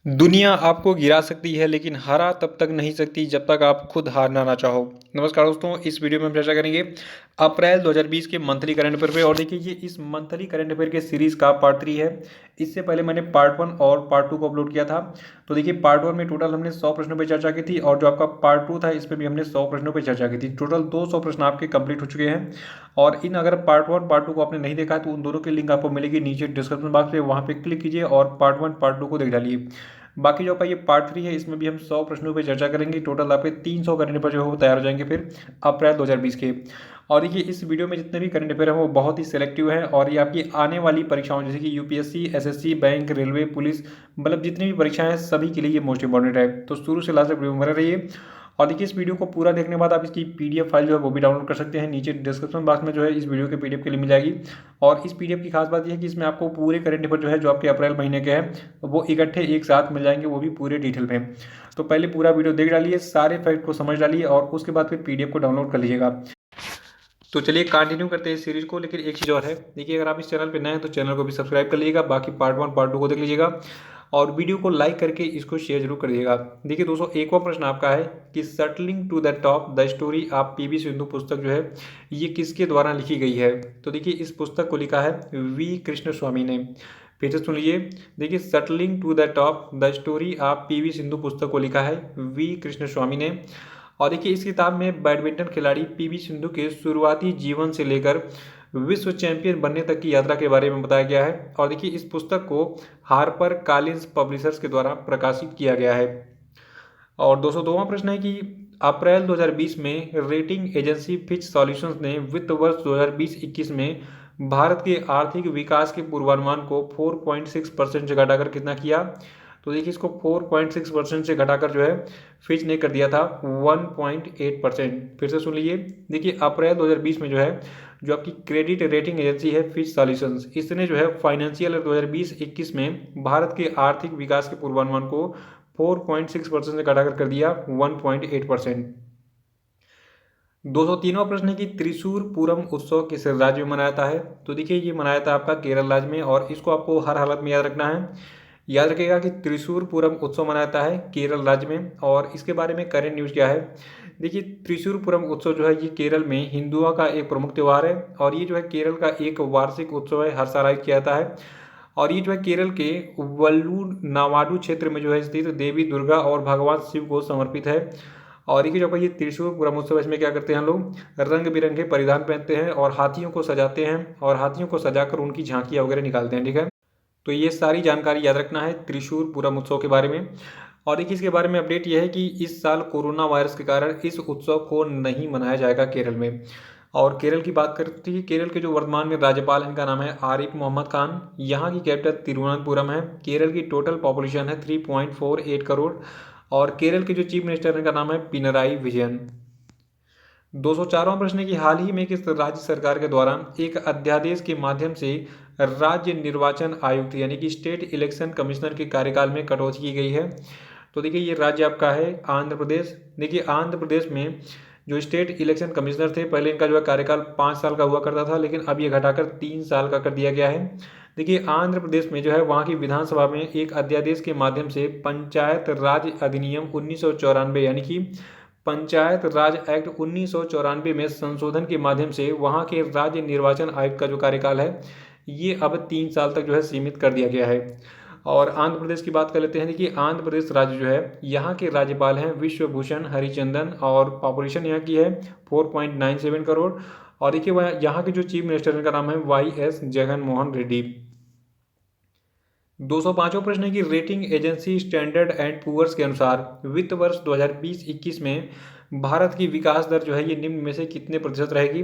दुनिया आपको गिरा सकती है लेकिन हरा तब तक नहीं सकती जब तक आप खुद हारना ना चाहो। नमस्कार दोस्तों, इस वीडियो में हम चर्चा करेंगे अप्रैल 2020 के मंथली करंट अफेयर पे। और देखिए, ये इस मंथली करंट अफेयर के सीरीज का पार्ट 3 है। इससे पहले मैंने पार्ट 1 और पार्ट 2 को अपलोड किया था। तो देखिए, पार्ट 1 में टोटल हमने 100 प्रश्नों पर चर्चा की थी, और जो आपका पार्ट 2 था इसमें भी हमने 100 प्रश्नों पर चर्चा की थी। टोटल 200 प्रश्न आपके कंप्लीट हो चुके हैं। और इन अगर पार्ट 1 पार्ट 2 को आपने नहीं देखा है तो उन दोनों की लिंक आपको मिलेगी नीचे डिस्क्रिप्शन बॉक्स में, वहाँ पे क्लिक कीजिए और पार्ट 1 पार्ट 2 को देख डालिए। बाकी जो आपका ये पार्ट 3 है, इसमें भी हम 100 प्रश्नों पे चर्चा करेंगे। टोटल आपके 300 करंट अफेयर जो है वो तैयार हो जाएंगे फिर अप्रैल 2020 के। और देखिए, इस वीडियो में जितने भी करंट अफेयर हैं वो बहुत ही सिलेक्टिव हैं, और ये आपकी आने वाली परीक्षाओं जैसे कि UPSC, SSC, bank, railway, police, मतलब जितनी भी परीक्षाएं हैं सभी के लिए ये मोस्ट इंपॉर्टेंट है। तो शुरू से लास्ट तक वीडियो में बने रहिए। और देखिए, इस वीडियो को पूरा देखने के बाद आप इसकी पीडीएफ फाइल जो है वो भी डाउनलोड कर सकते हैं। नीचे डिस्क्रिप्शन बॉक्स में जो है इस वीडियो के पीडीएफ के लिए मिल जाएगी। और इस पीडीएफ की खास बात यह है कि इसमें आपको पूरे करंट अफेयर जो है जो आपके अप्रैल महीने के हैं वो इकट्ठे एक साथ मिल जाएंगे, वो भी पूरे डिटेल में। तो पहले पूरा वीडियो देख डालिए, सारे फैक्ट को समझ डालिए, और उसके बाद फिर पीडीएफ को डाउनलोड कर लीजिएगा। तो चलिए कंटिन्यू करते हैं इस सीरीज को। लेकिन एक चीज़ और है, देखिए, अगर आप इस चैनल पे नए हैं तो चैनल को भी सब्सक्राइब कर लीजिएगा। बाकी पार्ट 1 पार्ट 2 को देख लीजिएगा, और वीडियो को लाइक करके इसको शेयर जरूर करिएगा। देखिए दोस्तों, एक और प्रश्न आपका है कि shuttling to the top the story of PV Sindhu पुस्तक जो है ये किसके द्वारा लिखी गई है। तो देखिए, इस पुस्तक को लिखा है वी कृष्ण स्वामी ने। फिर से सुन लीजिए, देखिए, shuttling to the top the story of PV Sindhu पुस्तक को लिखा है वी कृष्ण स्वामी ने। और देखिए, इस किताब में बैडमिंटन खिलाड़ी पीवी सिंधु के शुरुआती जीवन से लेकर विश्व चैंपियन बनने तक की यात्रा के बारे में बताया गया है। और देखिए, इस पुस्तक को हार्पर कॉलिंस पब्लिशर्स के द्वारा प्रकाशित किया गया है। और 202वां प्रश्न है कि अप्रैल 2020 में रेटिंग एजेंसी फिच सॉल्यूशंस ने वित्त वर्ष 2020-21 में भारत के आर्थिक विकास के पूर्वानुमान को 4.6% से घटाकर कितना किया। तो देखिए, इसको 4.6% से घटाकर जो है फिच ने कर दिया था 1.8%। फिर से सुन लीजिए, देखिए, अप्रैल 2020 में जो है जो आपकी क्रेडिट रेटिंग एजेंसी है फिच सॉल्यूशंस, इसने जो है फाइनेंशियल 2020-21 में भारत के आर्थिक विकास के पूर्वानुमान को 4.6% से घटाकर कर दिया 1.8%। 203वां प्रश्न है कि त्रिशूर पूरम उत्सव किस राज्य में मनाया जाता है। तो देखिए, ये मनाया जाता है आपका केरल राज्य में, और इसको आपको हर हालत में याद रखना है। याद रखिएगा कि त्रिशूर पूरम उत्सव मनाया जाता है केरल राज्य में। और इसके बारे में करंट न्यूज़ क्या है, देखिए, त्रिशूर पूरम उत्सव जो है ये केरल में हिंदुओं का एक प्रमुख त्यौहार है, और ये जो है केरल का एक वार्षिक उत्सव है, हर साल आयोजित किया जाता है। और ये जो है केरल के वल्लुनावाडु क्षेत्र में जो है स्थित देवी दुर्गा और भगवान शिव को समर्पित है। और ये जो ये त्रिशूर ब्रह्मोत्सव, इसमें क्या करते हैं हम लोग, रंग बिरंगे परिधान पहनते हैं और हाथियों को सजाते हैं, और हाथियों को सजाकर उनकी झांकियाँ वगैरह निकालते हैं। ठीक है, तो ये सारी जानकारी याद रखना है त्रिशूर ब्रह्मोत्सव के बारे में। और देखिए, इसके बारे में अपडेट यह है कि इस साल कोरोना वायरस के कारण इस उत्सव को नहीं मनाया जाएगा केरल में। और केरल की बात करते हैं, केरल के जो वर्तमान में राज्यपाल हैं इनका नाम है आरिफ मोहम्मद खान। यहाँ की कैपिटल तिरुवनंतपुरम है। केरल की टोटल पॉपुलेशन है 3.48 करोड़। और केरल के जो चीफ मिनिस्टर हैं इनका नाम है पिनराई विजयन। 204वां प्रश्न है कि हाल ही में किस राज्य सरकार के द्वारा एक अध्यादेश के माध्यम से राज्य निर्वाचन आयुक्त यानी कि स्टेट इलेक्शन कमिश्नर के कार्यकाल में कटौती की गई है। तो देखिए, ये राज्य आपका है आंध्र प्रदेश। देखिए, आंध्र प्रदेश में जो स्टेट इलेक्शन कमिश्नर थे, पहले इनका जो है कार्यकाल 5 साल का हुआ करता था, लेकिन अब ये घटाकर 3 साल का कर दिया गया है। देखिए, आंध्र प्रदेश में जो है वहाँ की विधानसभा में एक अध्यादेश के माध्यम से पंचायत राज अधिनियम 1994 यानी कि पंचायत राज एक्ट 1994 में संशोधन के माध्यम से वहाँ के राज्य निर्वाचन आयुक्त का जो कार्यकाल है ये अब 3 साल तक जो है सीमित कर दिया गया है। और आंध्र प्रदेश की बात कर लेते हैं। देखिए, आंध्र प्रदेश राज्य जो है यहाँ के राज्यपाल हैं विश्वभूषण हरिचंदन, और पॉपुलेशन यहाँ की है 4.97 करोड़। और देखिए, वह यहाँ के जो चीफ मिनिस्टर का नाम है YS जगन मोहन रेड्डी। 205वां प्रश्न है कि rating agency standard and poor's के अनुसार वित्त वर्ष 2020-21 में भारत की विकास दर जो है ये निम्न में से कितने प्रतिशत रहेगी।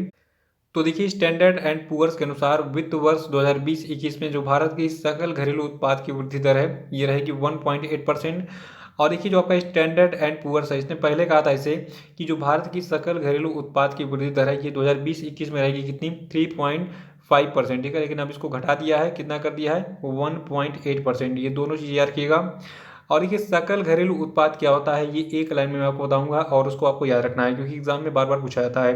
तो देखिए, स्टैंडर्ड एंड पुअर्स के अनुसार वित्त वर्ष 2020-21 में जो भारत की सकल घरेलू उत्पाद की वृद्धि दर है ये रहेगी 1.8%। और देखिए, जो आपका स्टैंडर्ड एंड पुअर्स है इसने पहले कहा था इसे कि जो भारत की सकल घरेलू उत्पाद की वृद्धि दर है ये 2020-21 में रहेगी कितनी, 3.5%। ठीक है, लेकिन अब इसको घटा दिया है, कितना कर दिया है, 1.8%। ये दोनों चीज़ याद रखिएगा। और देखिए, सकल घरेलू उत्पाद क्या होता है ये एक लाइन में मैं आपको बताऊंगा, और उसको आपको याद रखना है क्योंकि एग्जाम में बार बार पूछा जाता है।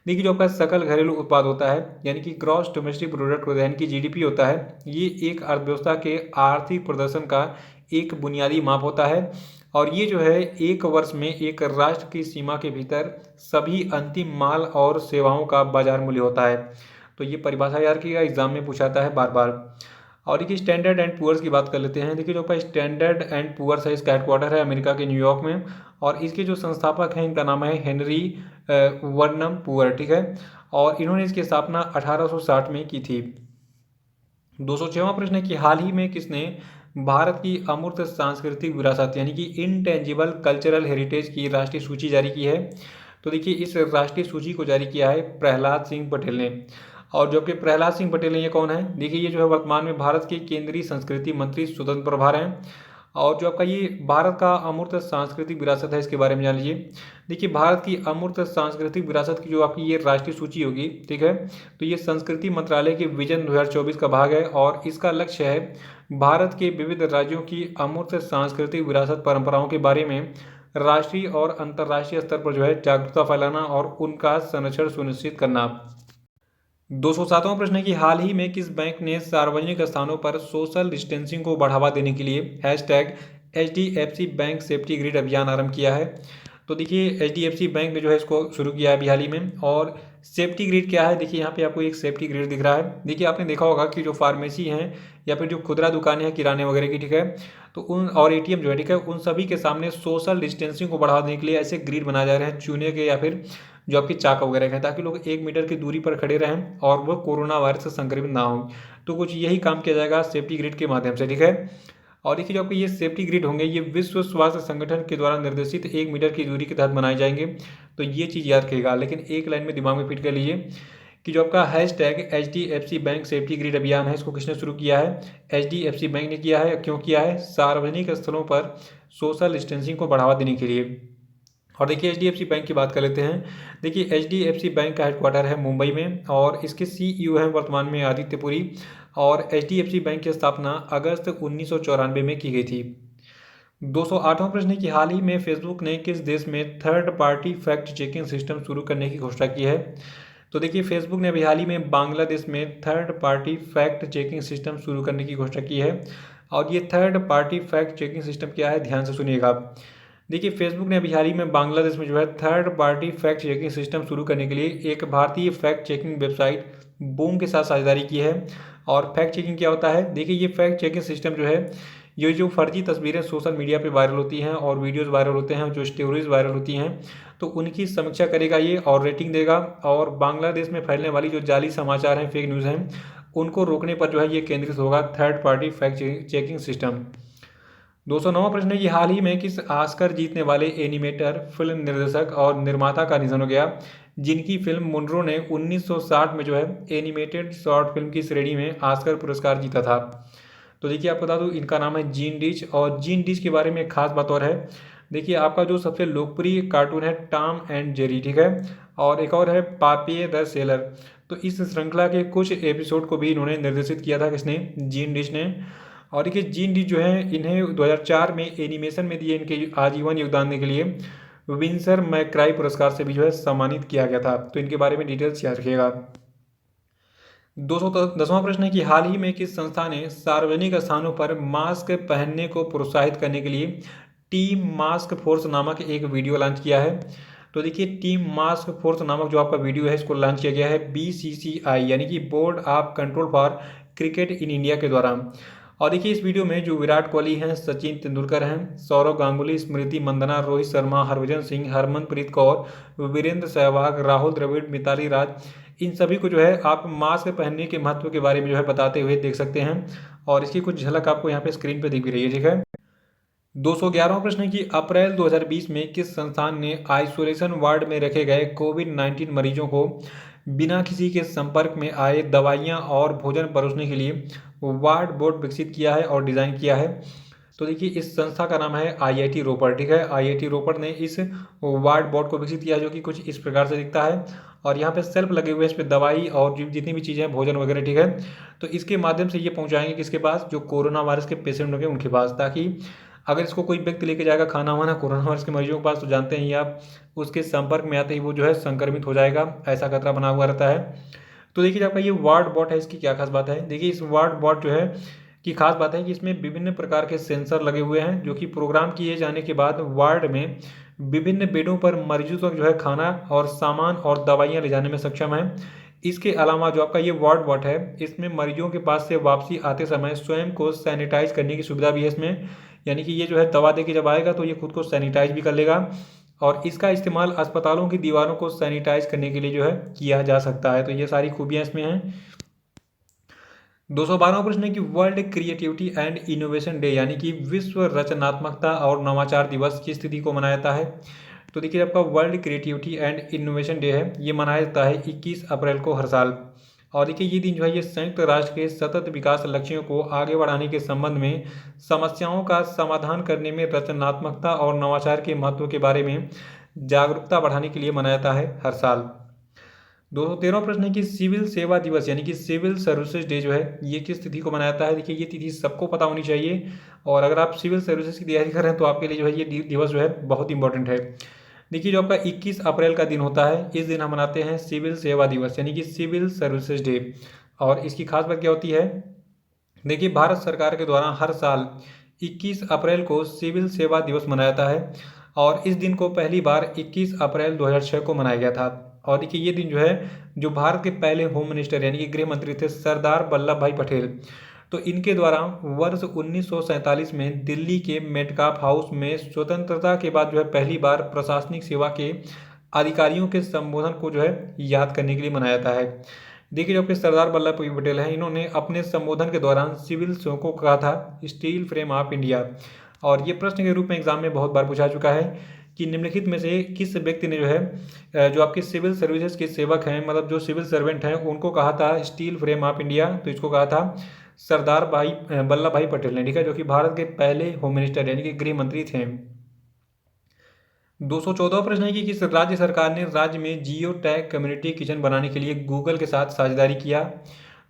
देखिए, जो आपका सकल घरेलू उत्पाद होता है यानी कि ग्रॉस डोमेस्टिक प्रोडक्ट होता है यानी कि GDP होता है, ये एक अर्थव्यवस्था के आर्थिक प्रदर्शन का एक बुनियादी माप होता है और ये जो है एक वर्ष में एक राष्ट्र की सीमा के भीतर सभी अंतिम माल और सेवाओं का बाजार मूल्य होता है। तो ये परिभाषा याद रखिएगा, एग्जाम में पूछा जाता है बार बार। और देखिए स्टैंडर्ड एंड पुअर्स की बात कर लेते हैं। देखिए जो आपका स्टैंडर्ड एंड पुअर्स है, इसका हेडक्वार्टर है अमेरिका के न्यूयॉर्क में और इसके जो संस्थापक हैं इनका नाम है हेनरी वर्नम पुअर, ठीक है। और इन्होंने इसकी स्थापना 1860 में की थी। 206वां प्रश्न है कि हाल ही में किसने भारत की अमूर्त सांस्कृतिक विरासत यानी कि इनटेंजिबल कल्चरल हेरिटेज की राष्ट्रीय सूची जारी की है। तो देखिए इस राष्ट्रीय सूची को जारी किया है प्रहलाद सिंह पटेल ने। और जो कि प्रहलाद सिंह पटेल है ये कौन है, देखिए ये जो है वर्तमान में भारत के केंद्रीय संस्कृति मंत्री स्वतंत्र प्रभार हैं। और जो आपका ये भारत का अमूर्त सांस्कृतिक विरासत है इसके बारे में जान लीजिए। देखिए भारत की अमूर्त सांस्कृतिक विरासत की जो आपकी ये राष्ट्रीय सूची होगी, ठीक है, तो ये संस्कृति मंत्रालय के विजन 2024 का भाग है और इसका लक्ष्य है भारत के विविध राज्यों की अमूर्त सांस्कृतिक विरासत परंपराओं के बारे में राष्ट्रीय और अंतर्राष्ट्रीय स्तर पर जो है जागरूकता फैलाना और उनका संरक्षण सुनिश्चित करना। 207वां प्रश्न है कि हाल ही में किस बैंक ने सार्वजनिक स्थानों पर सोशल डिस्टेंसिंग को बढ़ावा देने के लिए hashtag HDFC bank safety grid अभियान आरंभ किया है। तो देखिए HDFC बैंक ने जो है इसको शुरू किया है अभी हाल ही में। और सेफ्टी ग्रिड क्या है, देखिए यहाँ पे आपको एक सेफ्टी ग्रिड दिख रहा है। देखिए आपने देखा होगा कि जो फार्मेसी हैं या फिर जो खुदरा दुकानें हैं किराने वगैरह की, ठीक है, तो उन और ATM जो है, ठीक है, उन सभी के सामने सोशल डिस्टेंसिंग को बढ़ावा देने के लिए ऐसे ग्रिड बनाए जा रहे हैं चूने के या फिर जो आपकी चाक वगैरह हैं, ताकि लोग 1 मीटर की दूरी पर खड़े रहें और वो कोरोना वायरस से संक्रमित ना हो। तो कुछ यही काम किया जाएगा सेफ्टी ग्रिड के माध्यम से, ठीक है। और देखिए जो आपके ये सेफ्टी ग्रिड होंगे ये विश्व स्वास्थ्य संगठन के द्वारा निर्देशित 1 मीटर की दूरी के तहत बनाए जाएंगे। तो ये चीज़ याद रखिएगा, लेकिन एक लाइन में दिमाग में फिट कर लीजिए कि जो आपका hashtag HDFC bank safety grid अभियान है इसको किसने शुरू किया है, HDFC बैंक ने किया है। क्यों किया है, सार्वजनिक स्थलों पर सोशल डिस्टेंसिंग को बढ़ावा देने के लिए। और देखिए HDFC बैंक की बात कर लेते हैं। देखिए HDFC बैंक का हेडक्वार्टर है मुंबई में और इसके CEO हैं वर्तमान में आदित्य पुरी। और HDFC बैंक की स्थापना अगस्त 1994 में की गई थी। 208वां प्रश्न है कि हाल ही में फेसबुक ने किस देश में third party fact checking system शुरू करने की घोषणा की है। तो देखिए फेसबुक ने अभी हाल ही में बांग्लादेश में third party fact checking system शुरू करने की घोषणा की है। और ये third party fact checking system क्या है, ध्यान से सुनिएगा। देखिए फेसबुक ने अभी हाल ही में बांग्लादेश में जो है third party fact checking system शुरू करने के लिए एक भारतीय फैक्ट चेकिंग वेबसाइट बूम के साथ साझेदारी की है। और फैक्ट चेकिंग क्या होता है, देखिए ये फैक्ट चेकिंग सिस्टम जो है ये जो फर्जी तस्वीरें सोशल मीडिया पे वायरल होती हैं और वीडियोस वायरल होते हैं, जो स्टोरीज वायरल होती हैं, तो उनकी समीक्षा करेगा ये और रेटिंग देगा। और बांग्लादेश में फैलने वाली जो जाली समाचार हैं, फेक न्यूज़ हैं, उनको रोकने पर जो है ये केंद्रित होगा third party fact checking system. 209वां प्रश्न है कि हाल ही में किस ऑस्कर जीतने वाले एनिमेटर, फिल्म निर्देशक और निर्माता का निधन हो गया, जिनकी फिल्म मुनरो ने 1960 में जो है एनिमेटेड शॉर्ट फिल्म की श्रेणी में ऑस्कर पुरस्कार जीता था। तो देखिए आपको बता दूं इनका नाम है जीन डिच। और जीन डिच के बारे में एक खास बात और है, देखिए आपका जो सबसे लोकप्रिय कार्टून है टॉम एंड जेरी, ठीक है, और एक और है पापिये द सेलर। तो इस श्रृंखला के कुछ एपिसोड को भी इन्होंने निर्देशित किया था, किसने, जीन डिच ने। और देखिए जीन डिच जो है इन्हें 2004 में एनिमेशन में दिए इनके आजीवन योगदान देने के लिए विंसर मैक्राई पुरस्कार से भी जो है सम्मानित किया गया था। तो इनके बारे में डिटेल्स याद रखिएगा। 210वां प्रश्न है कि हाल ही में किस संस्था ने सार्वजनिक स्थानों पर मास्क पहनने को प्रोत्साहित करने के लिए टीम मास्क फोर्स नामक एक वीडियो लॉन्च किया है। तो देखिए टीम मास्क फोर्स नामक जो आपका वीडियो है इसको लॉन्च किया गया है BCCI यानी कि board of control for cricket in India के द्वारा। और देखिए इस वीडियो में जो विराट कोहली हैं, सचिन तेंदुलकर हैं, सौरव गांगुली, स्मृति मंदाना, रोहित शर्मा, हरभजन सिंह, हरमनप्रीत कौर, वीरेंद्र सहवाग, राहुल द्रविड़, मिताली राज, इन सभी को जो है आप मास्क पहनने के महत्व के बारे में जो है बताते हुए देख सकते हैं। और इसकी कुछ झलक आपको यहाँ पे स्क्रीन पे दिख भी रही है, ठीक है। 211वां प्रश्न है कि अप्रैल 2020 में किस संस्थान ने आइसोलेशन वार्ड में रखे गए कोविड-19 मरीजों को बिना किसी के संपर्क में आए दवाइयां और भोजन परोसने के लिए वार्ड बोर्ड विकसित किया है और डिज़ाइन किया है। तो देखिए इस संस्था का नाम है IIT रोपड़, ठीक है। IIT रोपड़ ने इस वार्ड बोर्ड को विकसित किया है, जो कि कुछ इस प्रकार से दिखता है। और यहाँ पे सेल्फ लगे हुए हैं, इस पर दवाई और जितनी भी चीज़ें हैं, भोजन वगैरह, ठीक है। तो इसके माध्यम से ये पहुँचाएंगे किसके पास, जो कोरोना वायरस के पेशेंट होंगे उनके पास, ताकि अगर इसको कोई व्यक्ति लेके जाएगा खाना वाना कोरोना वायरस के मरीजों के पास, तो जानते हैं आप उसके संपर्क में आते ही वो जो है संक्रमित हो जाएगा, ऐसा खतरा बना हुआ रहता है। तो देखिए आपका ये वार्ड बॉट है, इसकी क्या खास बात है, देखिए इस वार्ड बॉट जो है की खास बात है कि इसमें विभिन्न प्रकार के सेंसर लगे हुए हैं जो कि प्रोग्राम किए जाने के बाद वार्ड में विभिन्न बेडों पर मरीजों तक जो है खाना और सामान और दवाइयाँ ले जाने में सक्षम है। इसके अलावा जो आपका ये वार्ड बॉट है, इसमें मरीजों के पास से वापसी आते समय स्वयं को सैनिटाइज करने की सुविधा भी है इसमें, यानी कि ये जो है दवा दे के जब आएगा तो ये खुद को सैनिटाइज भी कर लेगा और इसका इस्तेमाल अस्पतालों की दीवारों को सैनिटाइज करने के लिए जो है किया जा सकता है। तो ये सारी खूबियाँ इसमें हैं। 212वां प्रश्न है कि world creativity and innovation day यानी कि विश्व रचनात्मकता और नवाचार दिवस किस तिथि को मनाया जाता है? तो देखिए आपका world creativity and innovation day है, ये मनाया जाता है 21 अप्रैल को हर साल। और देखिए ये दिन जो है ये संयुक्त राष्ट्र के सतत विकास लक्ष्यों को आगे बढ़ाने के संबंध में समस्याओं का समाधान करने में रचनात्मकता और नवाचार के महत्व के बारे में जागरूकता बढ़ाने के लिए मनाया जाता है हर साल। 213वां प्रश्न है कि सिविल सेवा दिवस यानी कि सिविल सर्विसेज डे जो है ये किस तिथि को मनाया जाता है? देखिए ये तिथि सबको पता होनी चाहिए और अगर आप सिविल सर्विसेज की तैयारी कर रहे हैं तो आपके लिए जो है ये दिवस जो है बहुत इंपॉर्टेंट है। देखिए जो आपका 21 अप्रैल का दिन होता है, इस दिन हम मनाते हैं सिविल सेवा दिवस यानी कि सिविल सर्विसेज डे। और इसकी खास बात क्या होती है? देखिए भारत सरकार के द्वारा हर साल 21 अप्रैल को सिविल सेवा दिवस मनाया जाता है और इस दिन को पहली बार 21 अप्रैल 2006 को मनाया गया था। और देखिए ये दिन जो है जो भारत के पहले होम मिनिस्टर यानी कि गृह मंत्री थे सरदार वल्लभ भाई पटेल, तो इनके द्वारा वर्ष 1947 में दिल्ली के मेटकाफ हाउस में स्वतंत्रता के बाद जो है पहली बार प्रशासनिक सेवा के अधिकारियों के संबोधन को जो है याद करने के लिए मनाया जाता है। देखिए जो आपके सरदार वल्लभ भाई पटेल हैं, इन्होंने अपने संबोधन के दौरान सिविल सेवकों को कहा था स्टील फ्रेम ऑफ इंडिया। और ये प्रश्न के रूप में एग्जाम में बहुत बार पूछा चुका है कि निम्नलिखित में से किस व्यक्ति ने जो है जो आपके सिविल सर्विसेज के सेवक हैं, मतलब जो सिविल सर्वेंट हैं, उनको कहा था स्टील फ्रेम ऑफ इंडिया? तो इसको कहा था सरदार वल्लभ भाई पटेल ने, ठीक है, जो कि भारत के पहले होम मिनिस्टर यानी कि गृह मंत्री थे। 214वां प्रश्न है कि किस राज्य सरकार ने राज्य में जियो टैग कम्युनिटी किचन बनाने के लिए गूगल के साथ साझेदारी किया?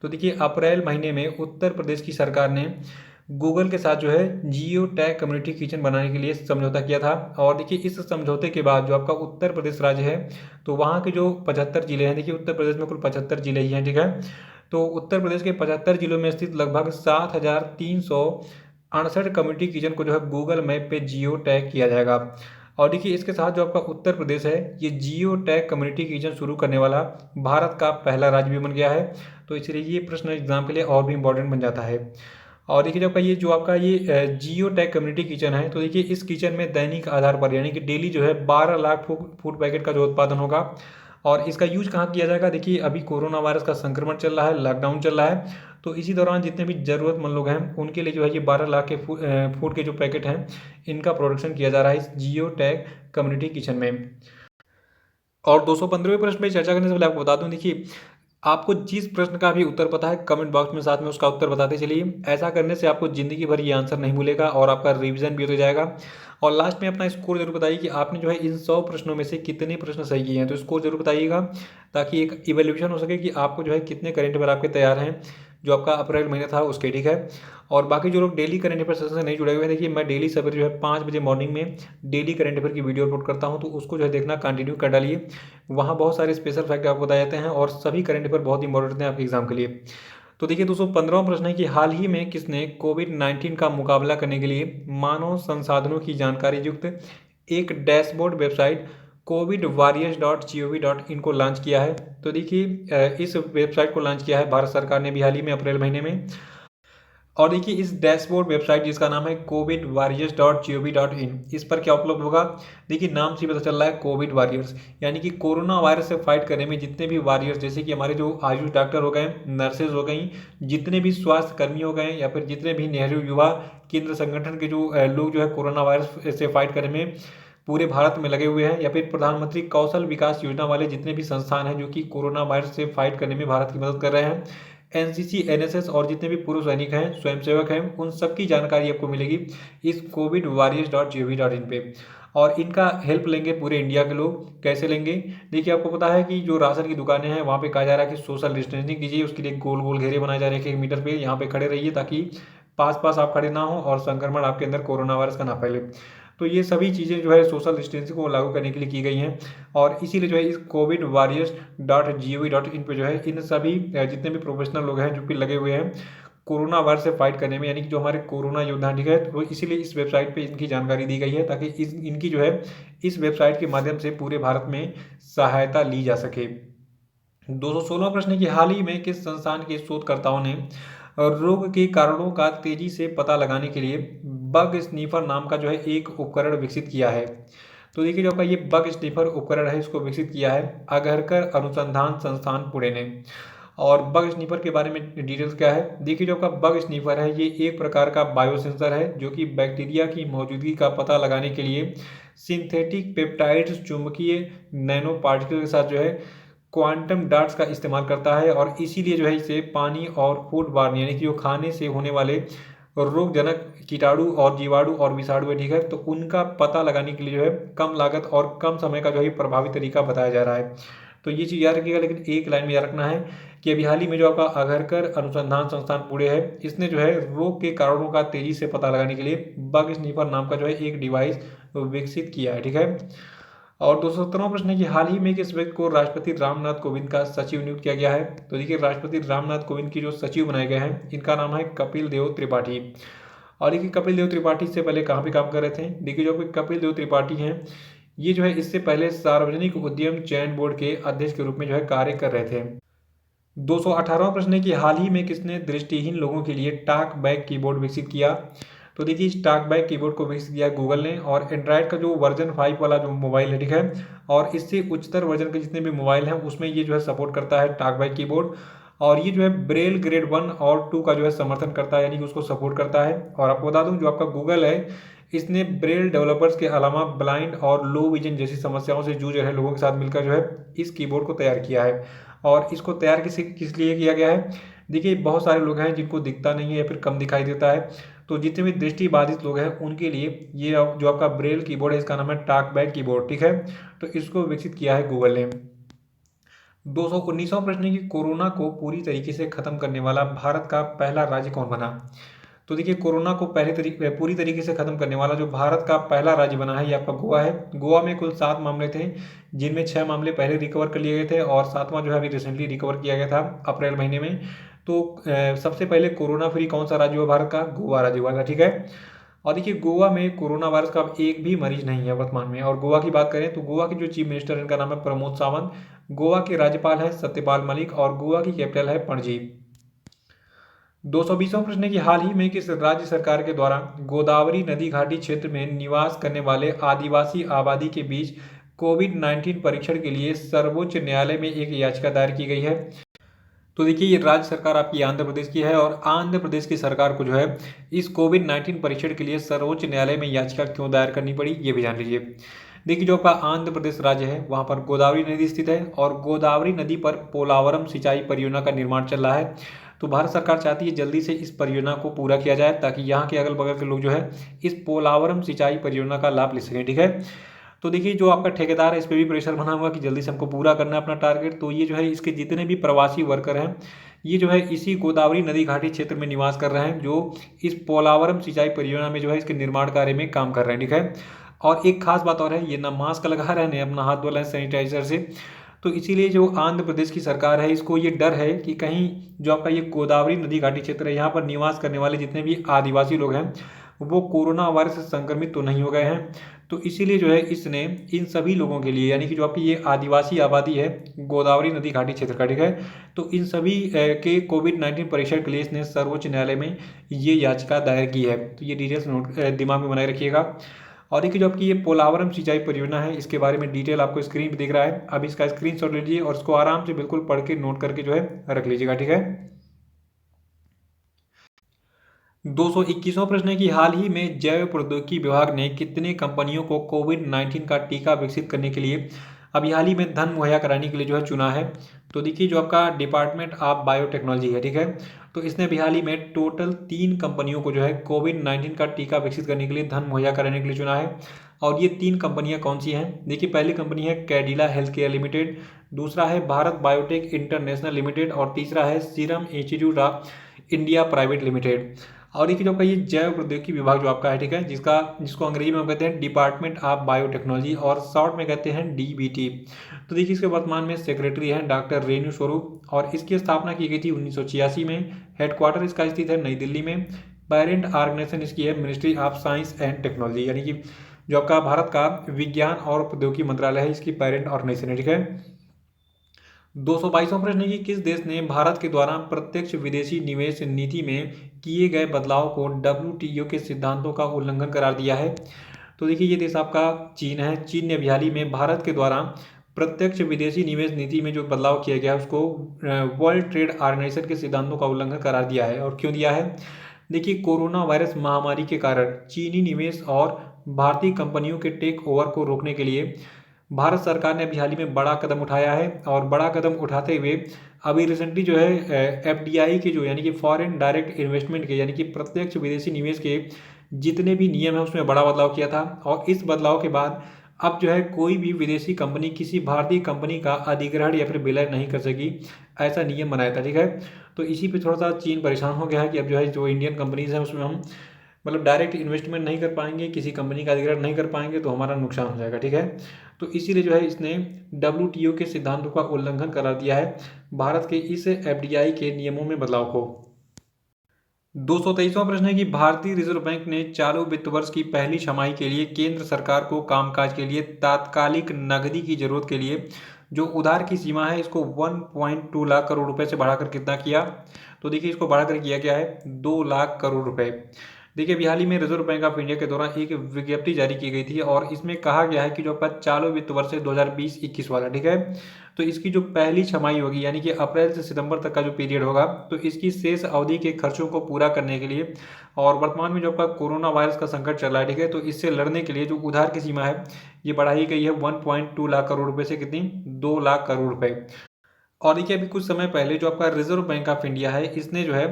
तो देखिए अप्रैल महीने में उत्तर प्रदेश की सरकार ने गूगल के साथ जो है जियो टैग कम्युनिटी किचन बनाने के लिए समझौता किया था। और देखिए इस समझौते के बाद जो आपका उत्तर प्रदेश राज्य है, तो वहाँ के जो 75 जिले हैं, देखिए उत्तर प्रदेश में कुल 75 जिले ही हैं, ठीक है, तो उत्तर प्रदेश के 75 जिलों में स्थित लगभग 7,368 कम्युनिटी किचन को जो है गूगल मैप पे जियो टैग किया जाएगा। और देखिए इसके साथ जो आपका उत्तर प्रदेश है ये जियो टैग कम्युनिटी किचन शुरू करने वाला भारत का पहला राज्य भी बन गया है। तो इसलिए ये प्रश्न एग्जाम के लिए और भी इम्पोर्टेंट बन जाता है। और देखिए जो आपका ये जियो टैग कम्युनिटी किचन है, तो देखिए इस किचन में दैनिक आधार पर यानी कि डेली जो है 12 लाख फूड पैकेट का जो उत्पादन होगा। और इसका यूज कहाँ किया जाएगा? देखिए अभी कोरोना वायरस का संक्रमण चल रहा है, लॉकडाउन चल रहा है, तो इसी दौरान जितने भी ज़रूरतमंद लोग हैं उनके लिए जो है ये 12 लाख के फूड के जो पैकेट हैं इनका प्रोडक्शन किया जा रहा है इस जियो टैग कम्युनिटी किचन में। और 215वें प्रश्न पे चर्चा करने से पहले आपको बता दूं, देखिए आपको जिस प्रश्न का भी उत्तर पता है कमेंट बॉक्स में साथ में उसका उत्तर बताते चलिए। ऐसा करने से आपको ज़िंदगी भर ये आंसर नहीं भूलेगा और आपका रिवीजन भी हो जाएगा। और लास्ट में अपना स्कोर जरूर बताइए कि आपने जो है इन 100 प्रश्नों में से कितने प्रश्न सही किए हैं, तो स्कोर जरूर बताइएगा ताकि एक इवेल्यूशन हो सके कि आपको जो है कितने करेंट अफेयर आपके तैयार हैं जो आपका अप्रैल महीना था उसके, ठीक है। और बाकी जो लोग डेली करंट अफेयर सेशन से नहीं जुड़े हुए हैं, देखिए मैं डेली सवेरे जो है 5 बजे मॉर्निंग में डेली करंट अफेयर की वीडियो अपलोड करता हूँ, तो उसको जो है देखना कंटिन्यू कर डालिए। वहाँ बहुत सारे स्पेशल फैक्ट आपको बताए जाते हैं और सभी करंट अफेयर बहुत इंपॉर्टेंट हैं आपके एग्जाम के लिए। तो देखिए दोस्तों 15वां प्रश्न है कि हाल ही में किसने कोविड-19 का मुकाबला करने के लिए मानव संसाधनों की जानकारी युक्त एक डैशबोर्ड वेबसाइट covidwarriors.gov.in को लॉन्च किया है? तो देखिए इस वेबसाइट को लॉन्च किया है भारत सरकार ने भी हाल ही में अप्रैल महीने में। और देखिए इस डैशबोर्ड वेबसाइट जिसका नाम है covidwarriors.gov.in, इस पर क्या उपलब्ध होगा? देखिए नाम से पता चल रहा है कोविड वॉरियर्स, यानी कि कोरोना वायरस से फाइट करने में जितने भी वॉरियर्स जैसे कि हमारे जो आयुष डॉक्टर हो गए, नर्सेज हो गई, जितने भी स्वास्थ्य कर्मी हो गए या फिर जितने भी नेहरू युवा केंद्र संगठन के जो लोग जो है कोरोना वायरस से फाइट करने में पूरे भारत में लगे हुए हैं, या फिर प्रधानमंत्री कौशल विकास योजना वाले जितने भी संस्थान हैं जो कि कोरोना वायरस से फाइट करने में भारत की मदद कर रहे हैं, एनसीसी, एनएसएस और जितने भी पूर्व सैनिक हैं, स्वयंसेवक हैं, उन सब की जानकारी आपको मिलेगी इस covidwarriors.gov.in पे। और इनका हेल्प लेंगे पूरे इंडिया के लोग। कैसे लेंगे? देखिए आपको पता है कि जो राशन की दुकानें हैं वहाँ पे कहा जा रहा है कि सोशल डिस्टेंसिंग कीजिए, उसके लिए गोल गोल घेरे बनाए जा रहे हैं 1 मीटर पे, यहाँ पे खड़े रहिए ताकि पास पास आप खड़े ना हो और संक्रमण आपके अंदर कोरोना वायरस का ना फैले। तो ये सभी चीज़ें जो है सोशल डिस्टेंसिंग को लागू करने के लिए की गई हैं और इसीलिए जो है इस covidwarriors.gov.in पे जो है इन सभी जितने भी प्रोफेशनल लोग हैं जो कि लगे हुए हैं कोरोना वायरस से फाइट करने में, यानी कि जो हमारे कोरोना योद्धा, ठीक है, तो इसीलिए इस वेबसाइट पे इनकी जानकारी दी गई है ताकि इनकी जो है इस वेबसाइट के माध्यम से पूरे भारत में सहायता ली जा सके। 216वां प्रश्न है कि हाल ही में किस संस्थान के शोधकर्ताओं ने रोग के कारणों का तेजी से पता लगाने के लिए बग स्नीफर नाम का जो है एक उपकरण विकसित किया है। तो देखिए जो आपका ये बग स्नीफर उपकरण है इसको विकसित किया है अघरकर अनुसंधान संस्थान पुणे ने। और बग स्नीफर के बारे में डिटेल्स क्या है, देखिए जो आपका बग स्नीफर है ये एक प्रकार का बायोसेंसर है जो कि बैक्टीरिया की मौजूदगी का पता लगाने के लिए सिंथेटिक पेप्टाइड्स, चुंबकीय नैनो पार्टिकल के साथ जो है क्वांटम डॉट्स का इस्तेमाल करता है। और इसीलिए जो है इसे पानी और फूड बॉर्न, यानी कि जो खाने से होने वाले रोगजनक कीटाणु और जीवाणु और विषाणु है, ठीक है, तो उनका पता लगाने के लिए जो है कम लागत और कम समय का जो है प्रभावी तरीका बताया जा रहा है। तो ये चीज़ याद रखिएगा, लेकिन एक लाइन में याद रखना है कि अभी हाल ही में जो आपका अघरकर अनुसंधान संस्थान पुणे है इसने जो है रोग के कारणों का तेजी से पता लगाने के लिए बग स्नीफर नाम का जो है एक डिवाइस विकसित किया है, ठीक है। और 217वां प्रश्न है कि हाल ही में किस व्यक्ति को राष्ट्रपति रामनाथ कोविंद का सचिव नियुक्त किया गया है। तो देखिए राष्ट्रपति रामनाथ कोविंद की जो सचिव बनाए गए हैं इनका नाम है कपिल देव त्रिपाठी। और देखिए कपिल देव त्रिपाठी से पहले कहाँ पे काम कर रहे थे, देखिए जो कपिल देव त्रिपाठी हैं ये जो है इससे पहले सार्वजनिक उद्यम चयन बोर्ड के अध्यक्ष के रूप में जो है कार्य कर रहे थे। 218वां प्रश्न है कि हाल ही में किसने दृष्टिहीन लोगों के लिए टॉक बैक कीबोर्ड विकसित किया। तो देखिए इस टॉक बैक कीबोर्ड को विकसित किया गूगल ने। और एंड्रॉयड का जो वर्जन 5 वाला जो मोबाइल है, ठीक है, और इससे उच्चतर वर्जन के जितने भी मोबाइल हैं उसमें ये जो है सपोर्ट करता है टॉक बैक कीबोर्ड। और ये जो है ब्रेल ग्रेड 1 और 2 का जो है समर्थन करता है, यानी कि उसको सपोर्ट करता है। और आपको बता दूं जो आपका गूगल है इसने ब्रेल डेवलपर्स के अलावा ब्लाइंड और लो विजन जैसी समस्याओं से जूझ रहे लोगों के साथ मिलकर जो है इस कीबोर्ड को तैयार किया है। और इसको तैयार किस लिए किया गया है, देखिए बहुत सारे लोग हैं जिनको दिखता नहीं है या फिर कम दिखाई देता है, तो जितने भी दृष्टि बाधित लोग हैं उनके लिए ये जो आपका ब्रेल कीबोर्ड है इसका नाम है टॉक बैक कीबोर्ड, ठीक है, तो इसको विकसित किया है गूगल ने। 219वां प्रश्न है कि कोरोना को पूरी तरीके से खत्म करने वाला भारत का पहला राज्य कौन बना। तो देखिए कोरोना को पूरी तरीके से खत्म करने वाला जो भारत का पहला राज्य बना है ये आपका गोवा है। गोवा में कुल 7 मामले थे जिनमें 6 मामले पहले रिकवर कर लिए गए थे और 7वां जो है अभी रिसेंटली रिकवर किया गया था अप्रैल महीने में। तो सबसे पहले कोरोना फ्री कौन सा राज्य हुआ भारत का, गोवा राज्य हुआ था, ठीक है। और देखिए गोवा में कोरोना वायरस का अब एक भी मरीज नहीं है वर्तमान में। और गोवा की बात करें तो गोवा के जो चीफ मिनिस्टर हैं इनका नाम है प्रमोद सावंत, गोवा के राज्यपाल है सत्यपाल मलिक और गोवा की कैपिटल है पणजी। 220वां प्रश्न है कि हाल ही में किस राज्य सरकार के द्वारा गोदावरी नदी घाटी क्षेत्र में निवास करने वाले आदिवासी आबादी के बीच कोविड-19 परीक्षण के लिए सर्वोच्च न्यायालय में एक याचिका दायर की गई है। तो देखिए ये राज्य सरकार आपकी आंध्र प्रदेश की है और आंध्र प्रदेश की सरकार को जो है इस कोविड-19 परीक्षण के लिए सर्वोच्च न्यायालय में याचिका क्यों दायर करनी पड़ी ये भी जान लीजिए। देखिए जो आपका आंध्र प्रदेश राज्य है वहाँ पर गोदावरी नदी स्थित है और गोदावरी नदी पर पोलावरम सिंचाई परियोजना का निर्माण चल रहा है। तो भारत सरकार चाहती है जल्दी से इस परियोजना को पूरा किया जाए ताकि यहाँ के अगल बगल के लोग जो है इस पोलावरम सिंचाई परियोजना का लाभ ले सकें, ठीक है। तो देखिए जो आपका ठेकेदार है इस पर भी प्रेशर बना हुआ कि जल्दी से हमको पूरा करना है अपना टारगेट। तो ये जो है इसके जितने भी प्रवासी वर्कर हैं ये जो है इसी गोदावरी नदी घाटी क्षेत्र में निवास कर रहे हैं जो इस पोलावरम सिंचाई परियोजना में जो है इसके निर्माण कार्य में काम कर रहे हैं, ठीक है। और एक खास बात और है, ये ना मास्क लगा रहे हैं अपना हाथ धो रहे हैं सैनिटाइजर से। तो इसीलिए जो आंध्र प्रदेश की सरकार है इसको ये डर है कि कहीं जो आपका ये गोदावरी नदी घाटी क्षेत्र है यहाँ पर निवास करने वाले जितने भी आदिवासी लोग हैं वो कोरोना वायरस से संक्रमित तो नहीं हो गए हैं। तो इसीलिए जो है इसने इन सभी लोगों के लिए, यानी कि जो आपकी ये आदिवासी आबादी है गोदावरी नदी घाटी क्षेत्र का, ठीक है, तो इन सभी के कोविड-19 परीक्षण के लिए इसने सर्वोच्च न्यायालय में ये याचिका दायर की है। तो ये डिटेल्स नोट दिमाग में बनाए रखिएगा। और देखिए जो आपकी ये पोलावरम सिंचाई परियोजना है इसके बारे में डिटेल आपको स्क्रीन पर दिख रहा है, अब इसका स्क्रीनशॉट लीजिए और इसको आराम से बिल्कुल पढ़ के नोट करके जो है रख लीजिएगा, ठीक है। 221वां प्रश्न है कि हाल ही में जैव प्रौद्योगिकी विभाग ने कितने कंपनियों को कोविड-19 का टीका विकसित करने के लिए अभी हाल ही में धन मुहैया कराने के लिए जो है चुना है। तो देखिए जो आपका डिपार्टमेंट ऑफ बायोटेक्नोलॉजी है, ठीक है, तो इसने अभी हाल ही में टोटल 3 कंपनियों को जो है कोविड-19 का टीका विकसित करने के लिए धन मुहैया कराने के लिए चुना है। और ये 3 कंपनियां कौन सी हैं, देखिए पहली कंपनी है कैडिला हेल्थ केयर लिमिटेड, दूसरा है भारत बायोटेक इंटरनेशनल लिमिटेड और तीसरा है serum institute of India private limited. और देखिए जो आपका ये जैव प्रौद्योगिकी विभाग जो आपका है, ठीक है, जिसको अंग्रेजी में हम कहते हैं डिपार्टमेंट ऑफ बायोटेक्नोलॉजी और शॉर्ट में कहते हैं डीबीटी। तो देखिए इसके वर्तमान में सेक्रेटरी हैं डॉक्टर रेणु स्वरूप और इसकी स्थापना की गई थी 1986 में। हेडक्वार्टर इसका स्थित है नई दिल्ली में। पेरेंट ऑर्गेनाइजेशन इसकी है ministry of science and technology, यानी कि जो आपका भारत का विज्ञान और प्रौद्योगिकी मंत्रालय है इसकी पेरेंट ऑर्गेनाइजेशन है, ठीक है। 222वां प्रश्न है कि किस देश ने भारत के द्वारा प्रत्यक्ष विदेशी निवेश नीति में किए गए बदलाव को WTO के सिद्धांतों का उल्लंघन करार दिया है? तो देखिए ये देश आपका चीन है। चीन ने हाल ही में भारत के द्वारा प्रत्यक्ष विदेशी निवेश नीति में जो बदलाव किया गया है उसको वर्ल्ड ट्रेड ऑर्गेनाइजेशन के सिद्धांतों का उल्लंघन करार दिया है। और क्यों दिया है? देखिए कोरोना वायरस महामारी के कारण चीनी निवेश और भारतीय कंपनियों के टेक ओवर को रोकने के लिए भारत सरकार ने अभी हाल ही में बड़ा कदम उठाया है। और बड़ा कदम उठाते हुए अभी रिसेंटली जो है FDI के जो यानी कि फॉरेन डायरेक्ट इन्वेस्टमेंट के यानी कि प्रत्यक्ष विदेशी निवेश के जितने भी नियम है उसमें बड़ा बदलाव किया था। और इस बदलाव के बाद अब जो है कोई भी विदेशी कंपनी किसी भारतीय कंपनी का अधिग्रहण या फिर विलय नहीं कर सकी, ऐसा नियम बनाया था, ठीक है। तो इसी पे थोड़ा सा चीन परेशान हो गया है कि अब जो है जो इंडियन कंपनीज हैं उसमें हम मतलब डायरेक्ट इन्वेस्टमेंट नहीं कर पाएंगे, किसी कंपनी का अधिग्रहण नहीं कर पाएंगे तो हमारा नुकसान हो जाएगा, ठीक है। तो इसीलिए जो है इसने WTO के सिद्धांतों का उल्लंघन करा दिया है भारत के इस FDI के नियमों में बदलाव को। 223वां प्रश्न है कि भारतीय रिजर्व बैंक ने चालू वित्त वर्ष की पहली छमाही के लिए केंद्र सरकार को कामकाज के लिए तात्कालिक नकदी की जरूरत के लिए जो उधार की सीमा है इसको 1.2 लाख करोड़ रुपए से बढ़ाकर कितना किया? तो देखिए इसको बढ़ाकर किया गया है 2 लाख करोड़ रुपए। देखिए अभी हाल ही में रिजर्व बैंक ऑफ इंडिया के द्वारा एक विज्ञप्ति जारी की गई थी और इसमें कहा गया है कि जो आपका चालू वित्त वर्ष है 2020-21 वाला, ठीक है, तो इसकी जो पहली छमाही होगी यानी कि अप्रैल से सितंबर तक का जो पीरियड होगा तो इसकी शेष अवधि के खर्चों को पूरा करने के लिए और वर्तमान में जो आपका कोरोना वायरस का संकट चल रहा है, ठीक है, तो इससे लड़ने के लिए जो उधार की सीमा है ये बढ़ाई गई है 1.2 लाख करोड़ रुपए से कितनी 2 लाख करोड़ रुपए। और देखिए अभी कुछ समय पहले जो आपका रिजर्व बैंक ऑफ इंडिया है इसने जो है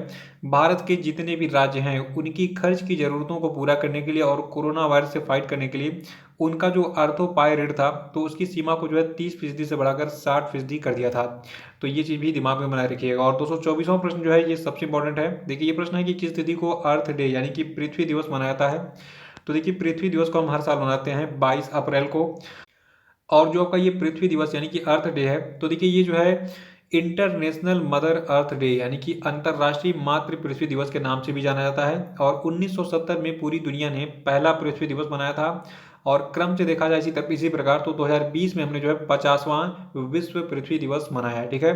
भारत के जितने भी राज्य हैं उनकी खर्च की ज़रूरतों को पूरा करने के लिए और कोरोना वायरस से फाइट करने के लिए उनका जो अर्थोपाय ऋण था तो उसकी सीमा को जो है 30% से बढ़ाकर 60% कर दिया था। तो ये चीज़ भी दिमाग में बनाए रखिएगा। और 224वां प्रश्न जो है ये सबसे इंपॉर्टेंट है। देखिए ये प्रश्न है कि किस तिथि को अर्थ डे यानी कि पृथ्वी दिवस मनाया जाता है? तो देखिए पृथ्वी दिवस को हम हर साल मनाते हैं 22 अप्रैल को। और जो आपका ये पृथ्वी दिवस यानी कि अर्थ डे है तो देखिए ये जो है इंटरनेशनल मदर अर्थ डे यानी कि अंतर्राष्ट्रीय मातृ पृथ्वी दिवस के नाम से भी जाना जाता है। और 1970 में पूरी दुनिया ने पहला पृथ्वी दिवस मनाया था। और क्रम से देखा जाए इसी प्रकार तो 2020 में हमने जो है 50वां विश्व पृथ्वी दिवस मनाया है, ठीक है।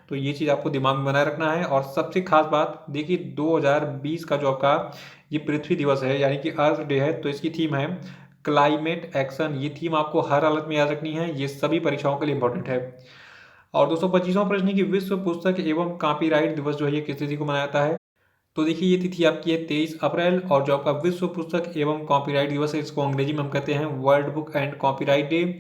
तो ये चीज़ आपको दिमाग में बनाए रखना है। और सबसे खास बात देखिए 2020 का जो आपका ये पृथ्वी दिवस है यानी कि अर्थ डे है तो इसकी थीम है क्लाइमेट एक्शन। ये थीम आपको हर हालत में याद रखनी है, ये सभी परीक्षाओं के लिए इंपॉर्टेंट है। और 225वां प्रश्न है कि विश्व पुस्तक एवं कॉपीराइट दिवस जो है ये किस तिथि को मनाया जाता है? तो देखिए ये तिथि आपकी है 23 अप्रैल। और जो आपका विश्व पुस्तक एवं कॉपीराइट दिवस है इसको अंग्रेजी में हम कहते हैं world book and copyright day.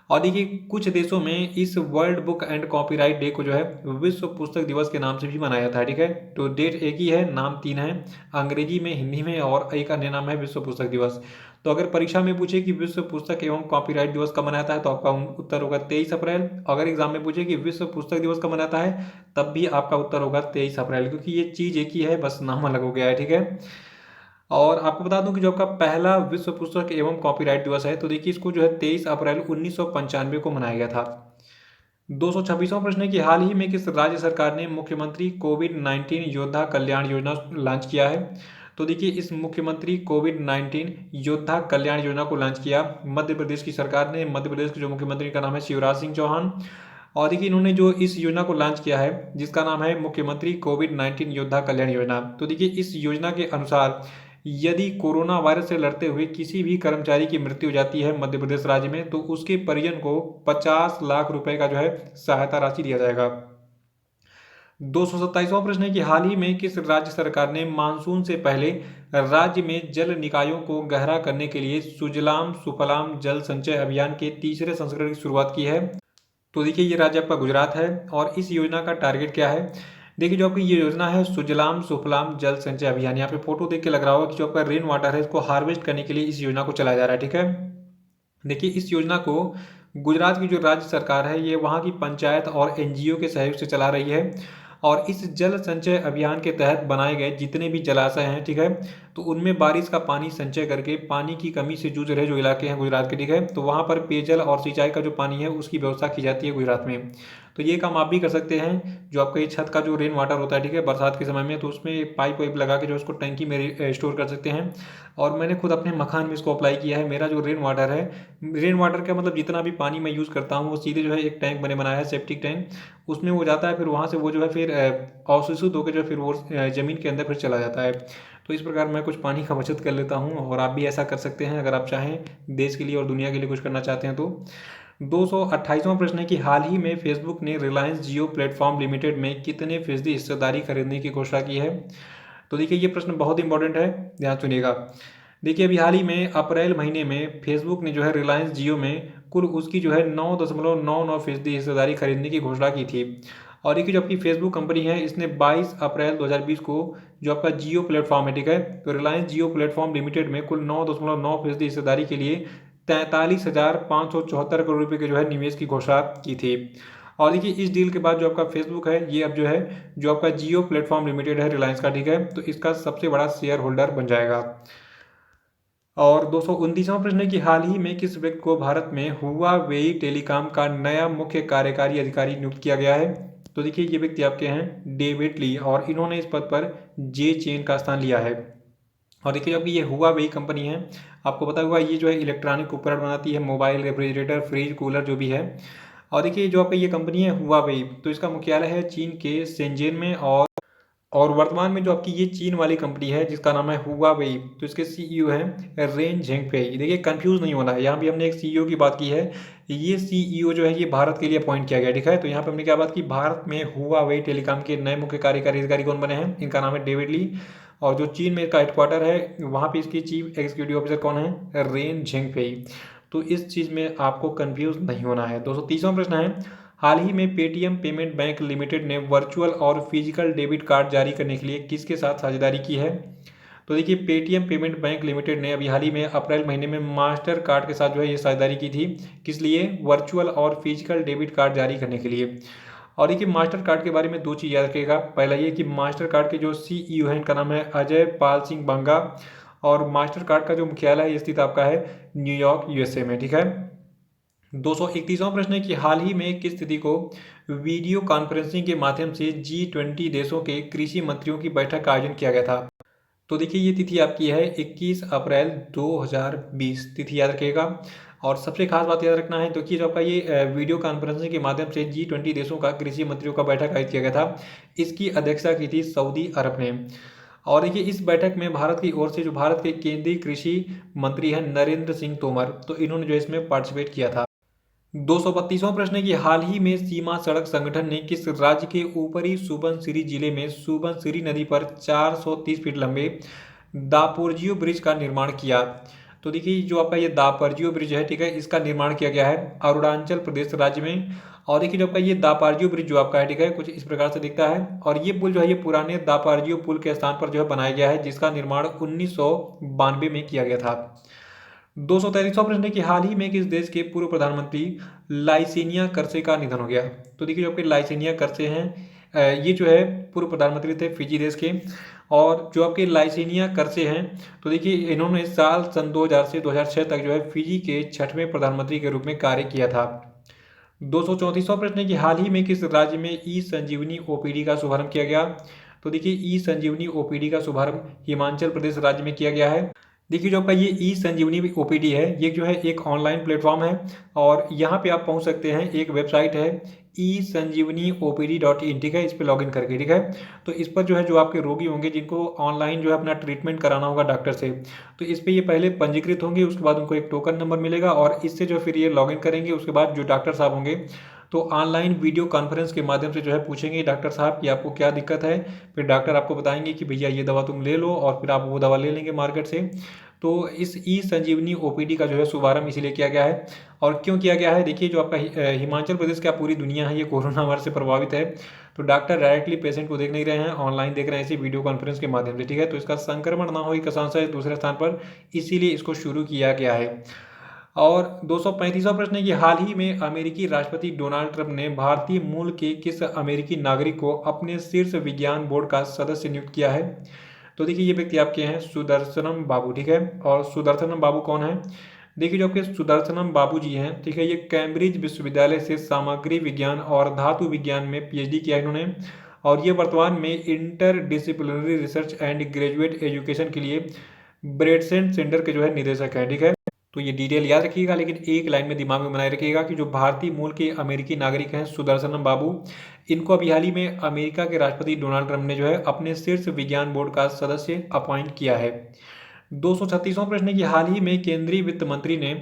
और देखिए कुछ देशों में इस world book and copyright day को जो है विश्व पुस्तक दिवस के नाम से भी मनाया जाता है, ठीक है। तो डेट एक ही है, नाम तीन है, अंग्रेजी में, हिंदी में और एक अन्य नाम है विश्व पुस्तक दिवस। तो अगर परीक्षा में पूछे कि विश्व पुस्तक एवं कॉपीराइट दिवस कब मनाता है तो आपका उत्तर होगा 23 अप्रैल। अगर एग्जाम में पूछे कि विश्व पुस्तक दिवस कब मनाता है तब भी आपका उत्तर होगा 23 अप्रैल, क्योंकि ये चीज़ एक ही है, बस नाम अलग हो गया है, ठीक है। और आपको बता दूं कि जो आपका पहला विश्व पुस्तक एवं कॉपीराइट दिवस है तो देखिए इसको जो है 23 अप्रैल 1995 को मनाया गया था। 226वां प्रश्न है कि हाल ही में किस राज्य सरकार ने मुख्यमंत्री कोविड-19 योद्धा कल्याण योजना लॉन्च किया है? तो देखिए इस मुख्यमंत्री कोविड-19 योद्धा कल्याण योजना को लॉन्च किया मध्य प्रदेश की सरकार ने। मध्य प्रदेश के जो मुख्यमंत्री का नाम है शिवराज सिंह चौहान। और देखिए इन्होंने जो इस योजना को लॉन्च किया है जिसका नाम है मुख्यमंत्री कोविड-19 योद्धा कल्याण योजना। तो देखिए इस योजना के अनुसार यदि कोरोना वायरस से लड़ते हुए किसी भी कर्मचारी की मृत्यु हो जाती है मध्य प्रदेश राज्य में तो उसके परिजन को 50 लाख रुपए का जो है सहायता राशि दिया जाएगा। 227वां प्रश्न है कि हाल ही में किस राज्य सरकार ने मानसून से पहले राज्य में जल निकायों को गहरा करने के लिए सुजलाम सुफलाम जल संचय अभियान के तीसरे संस्करण की शुरुआत की है? तो देखिए ये राज्य आपका गुजरात है। और इस योजना का टारगेट क्या है? देखिए जो आपकी ये योजना है सुजलाम सुफलाम जल संचय अभियान, यहाँ पे फोटो देख के लग रहा होगा कि जो आपका रेन वाटर है इसको हार्वेस्ट करने के लिए इस योजना को चलाया जा रहा है, ठीक है। देखिए इस योजना को गुजरात की जो राज्य सरकार है ये वहाँ की पंचायत और NGO के सहयोग से चला रही है। और इस जल संचय अभियान के तहत बनाए गए जितने भी जलाशय हैं, ठीक है, तो उनमें बारिश का पानी संचय करके पानी की कमी से जूझ रहे जो इलाके हैं गुजरात के, ठीक है, तो वहाँ पर पेयजल और सिंचाई का जो पानी है उसकी व्यवस्था की जाती है गुजरात में। तो ये काम आप भी कर सकते हैं। जो आपका ये छत का जो रेन वाटर होता है, ठीक है, बरसात के समय में, तो उसमें पाइप वाइप लगा के जो उसको टंकी में स्टोर कर सकते हैं। और मैंने खुद अपने मकान में इसको अप्लाई किया है। मेरा जो रेन वाटर है, रेन वाटर का मतलब जितना भी पानी मैं यूज़ करता हूँ वो सीधे जो है एक टैंक मैंने बनाया है, सेप्टिक टैंक, उसमें वो जाता है, फिर वहाँ से वो जो है फिर अवशोषित होकर जो फिर वो ज़मीन के अंदर फिर चला जाता है। तो इस प्रकार मैं कुछ पानी का बचत कर लेता हूँ और आप भी ऐसा कर सकते हैं अगर आप चाहें, देश के लिए और दुनिया के लिए कुछ करना चाहते हैं तो। 228वां प्रश्न है कि हाल ही में फेसबुक ने रिलायंस जियो प्लेटफॉर्म लिमिटेड में कितने फीसदी हिस्सेदारी खरीदने की घोषणा की है। तो देखिए ये प्रश्न बहुत इंपॉर्टेंट है, ध्यान सुनिएगा। देखिए अभी हाल ही में अप्रैल महीने में फेसबुक ने जो है रिलायंस जियो में कुल उसकी जो है 9.99% हिस्सेदारी खरीदने की घोषणा की थी। और देखिए जो आपकी फेसबुक कंपनी है इसने 22 अप्रैल 2020 को जो आपका जियो प्लेटफॉर्म है, ठीक है, तो रिलायंस जियो प्लेटफॉर्म लिमिटेड में कुल 9.9% हिस्सेदारी के लिए 43,574 करोड़ रुपये के जो है निवेश की घोषणा की थी। और देखिए इस डील के बाद जो आपका फेसबुक है ये अब जो है जो आपका जियो प्लेटफॉर्म लिमिटेड है रिलायंस का, ठीक है, तो इसका सबसे बड़ा शेयर होल्डर बन जाएगा। और 229वां प्रश्न है कि हाल ही में किस व्यक्ति को भारत में हुआवेई टेलीकॉम का नया मुख्य कार्यकारी अधिकारी नियुक्त किया गया है। तो देखिए ये व्यक्ति आपके हैं डेविड ली और इन्होंने इस पद पर जे चेन का स्थान लिया है। और देखिए अभी ये हुआवेई कंपनी है, आपको पता होगा ये जो है इलेक्ट्रॉनिक उपकरण बनाती है, मोबाइल, रेफ्रिजरेटर, फ्रिज, कूलर जो भी है। और देखिए जो आपका ये कंपनी है हुआवेई, तो इसका मुख्यालय है चीन के शेंजेन में। और वर्तमान में जो आपकी ये चीन वाली कंपनी है जिसका नाम है हुआवेई, तो इसके सीईओ हैं रेन झेंगफेई। देखिए कंफ्यूज नहीं होना है, यहाँ भी हमने एक सीईओ की बात की है, ये सीईओ जो है ये भारत के लिए अपॉइंट किया गया, ठीक है, तो यहाँ पे हमने क्या बात की, भारत में हुआवेई टेलीकॉम के नए मुख्य कार्यकारी अधिकारी कौन बने हैं, इनका नाम है डेविड ली। और जो चीन में इसका हेडक्वार्टर है वहाँ पे इसकी चीफ एग्जीक्यूटिव ऑफिसर कौन है, रेन झेंगफेई। तो इस चीज़ में आपको कंफ्यूज नहीं होना है। 230वां प्रश्न है, हाल ही में पेटीएम पेमेंट बैंक लिमिटेड ने वर्चुअल और फिजिकल डेबिट कार्ड जारी करने के लिए किसके साथ साझेदारी की है। तो देखिए पेटीएम पेमेंट बैंक लिमिटेड ने अभी हाल ही में अप्रैल महीने में मास्टर कार्ड के साथ जो है ये साझेदारी की थी, किस लिए, वर्चुअल और फिजिकल डेबिट कार्ड जारी करने के लिए। और देखिए मास्टर कार्ड के बारे में दो चीज़ याद रखिएगा। पहला ये कि मास्टर कार्ड के जो सीईओ हैं इनका नाम है अजय पाल सिंह बंगा, और मास्टर कार्ड का जो मुख्यालय है स्थित आपका है न्यूयॉर्क यूएसए में, ठीक है। 231वां प्रश्न है कि हाल ही में किस तिथि को वीडियो कॉन्फ्रेंसिंग के माध्यम से G20 देशों के कृषि मंत्रियों की बैठक का आयोजन किया गया था। तो देखिए ये तिथि आपकी है 21 अप्रैल 2020, तिथि याद रखिएगा। और सबसे खास बात याद रखना है तो कि जो आपका ये वीडियो कॉन्फ्रेंसिंग के माध्यम से G20 देशों का कृषि मंत्रियों का बैठक आयोजित किया गया था, इसकी अध्यक्षता की थी सऊदी अरब ने। और देखिए इस बैठक में भारत की ओर से जो भारत के केंद्रीय कृषि मंत्री हैं नरेंद्र सिंह तोमर, तो इन्होंने जो इसमें पार्टिसिपेट किया था। 232वां प्रश्न है कि हाल ही में सीमा सड़क संगठन ने किस राज्य के ऊपरी सुबनसिरी जिले में सुबनसिरी नदी पर 430 फीट लंबे दापोरजियो ब्रिज का निर्माण किया। तो देखिए जो आपका ये दापोरजियो ब्रिज है, ठीक है, इसका निर्माण किया गया है अरुणाचल प्रदेश राज्य में। और देखिए जो आपका ये दापोरजियो ब्रिज जो आपका है, ठीक है, कुछ इस प्रकार से दिखता है। और ये पुल जो है ये पुराने दापोरजियो पुल के स्थान पर जो है बनाया गया है, जिसका निर्माण 1992 में किया गया था। 233वां प्रश्न है कि हाल ही में किस देश के पूर्व प्रधानमंत्री लाइसेनिया कर्से का निधन हो गया। तो देखिए जो आपके लाइसेनिया कर्से हैं ये जो है पूर्व प्रधानमंत्री थे फिजी देश के। और जो आपके लाइसेनिया कर्से हैं, तो देखिए इन्होंने साल सन 2000 से 2006 तक जो है फिजी के 6वें प्रधानमंत्री के रूप में कार्य किया था। 234वां प्रश्न है कि हाल ही में किस राज्य में ई संजीवनी ओपीडी का शुभारंभ किया गया। तो देखिए ई संजीवनी ओपीडी का शुभारंभ हिमाचल प्रदेश राज्य में किया गया है। देखिए जो आपका ये ई संजीवनी ओपीडी है ये जो है एक ऑनलाइन प्लेटफॉर्म है, और यहाँ पे आप पहुँच सकते हैं, एक वेबसाइट है esanjeevaniopd.in, ठीक है, इस पर लॉगिन करके, ठीक है। तो इस पर जो है जो आपके रोगी होंगे जिनको ऑनलाइन जो है अपना ट्रीटमेंट कराना होगा डॉक्टर से, तो इस पर ये पहले पंजीकृत होंगे, उसके बाद उनको एक टोकन नंबर मिलेगा और इससे जो फिर ये लॉगिन करेंगे। उसके बाद जो डॉक्टर साहब होंगे तो ऑनलाइन वीडियो कॉन्फ्रेंस के माध्यम से जो है पूछेंगे डॉक्टर साहब कि आपको क्या दिक्कत है, फिर डॉक्टर आपको बताएंगे कि भैया ये दवा तुम ले लो, और फिर आप वो दवा ले लेंगे मार्केट से। तो इस ई संजीवनी ओपीडी का जो है शुभारंभ इसीलिए किया गया है। और क्यों किया गया है, देखिए जो आपका हिमाचल प्रदेश क्या पूरी दुनिया है ये कोरोना वायरस से प्रभावित है, तो डॉक्टर डायरेक्टली पेशेंट को देख नहीं रहे हैं, ऑनलाइन देख रहे हैं इसी वीडियो कॉन्फ्रेंस के माध्यम से, ठीक है, तो इसका संक्रमण ना हो एक स्थान से दूसरे स्थान पर, इसीलिए इसको शुरू किया गया है। और 235वां प्रश्न है कि हाल ही में अमेरिकी राष्ट्रपति डोनाल्ड ट्रंप ने भारतीय मूल के किस अमेरिकी नागरिक को अपने शीर्ष विज्ञान बोर्ड का सदस्य नियुक्त किया है? तो देखिए ये व्यक्ति आपके हैं सुदर्शनम बाबू, ठीक है। और सुदर्शनम बाबू कौन है? देखिए जो आपके सुदर्शनम बाबू जी हैं, ठीक है, ये कैम्ब्रिज विश्वविद्यालय से सामग्री विज्ञान और धातु विज्ञान में पीएचडी किया है इन्होंने। और ये वर्तमान में inter disciplinary research and graduate education के लिए ब्रेडसेंट सेंटर के जो है निदेशक है, ठीक है। तो ये डिटेल याद रखिएगा, लेकिन एक लाइन में दिमाग में बनाए रखिएगा कि जो भारतीय मूल के अमेरिकी नागरिक हैं सुदर्शनम बाबू, इनको अभी हाल ही में अमेरिका के राष्ट्रपति डोनाल्ड ट्रंप ने जो है अपने शीर्ष विज्ञान बोर्ड का सदस्य अपॉइंट किया है। 236वां प्रश्न है कि हाल ही में केंद्रीय वित्त मंत्री ने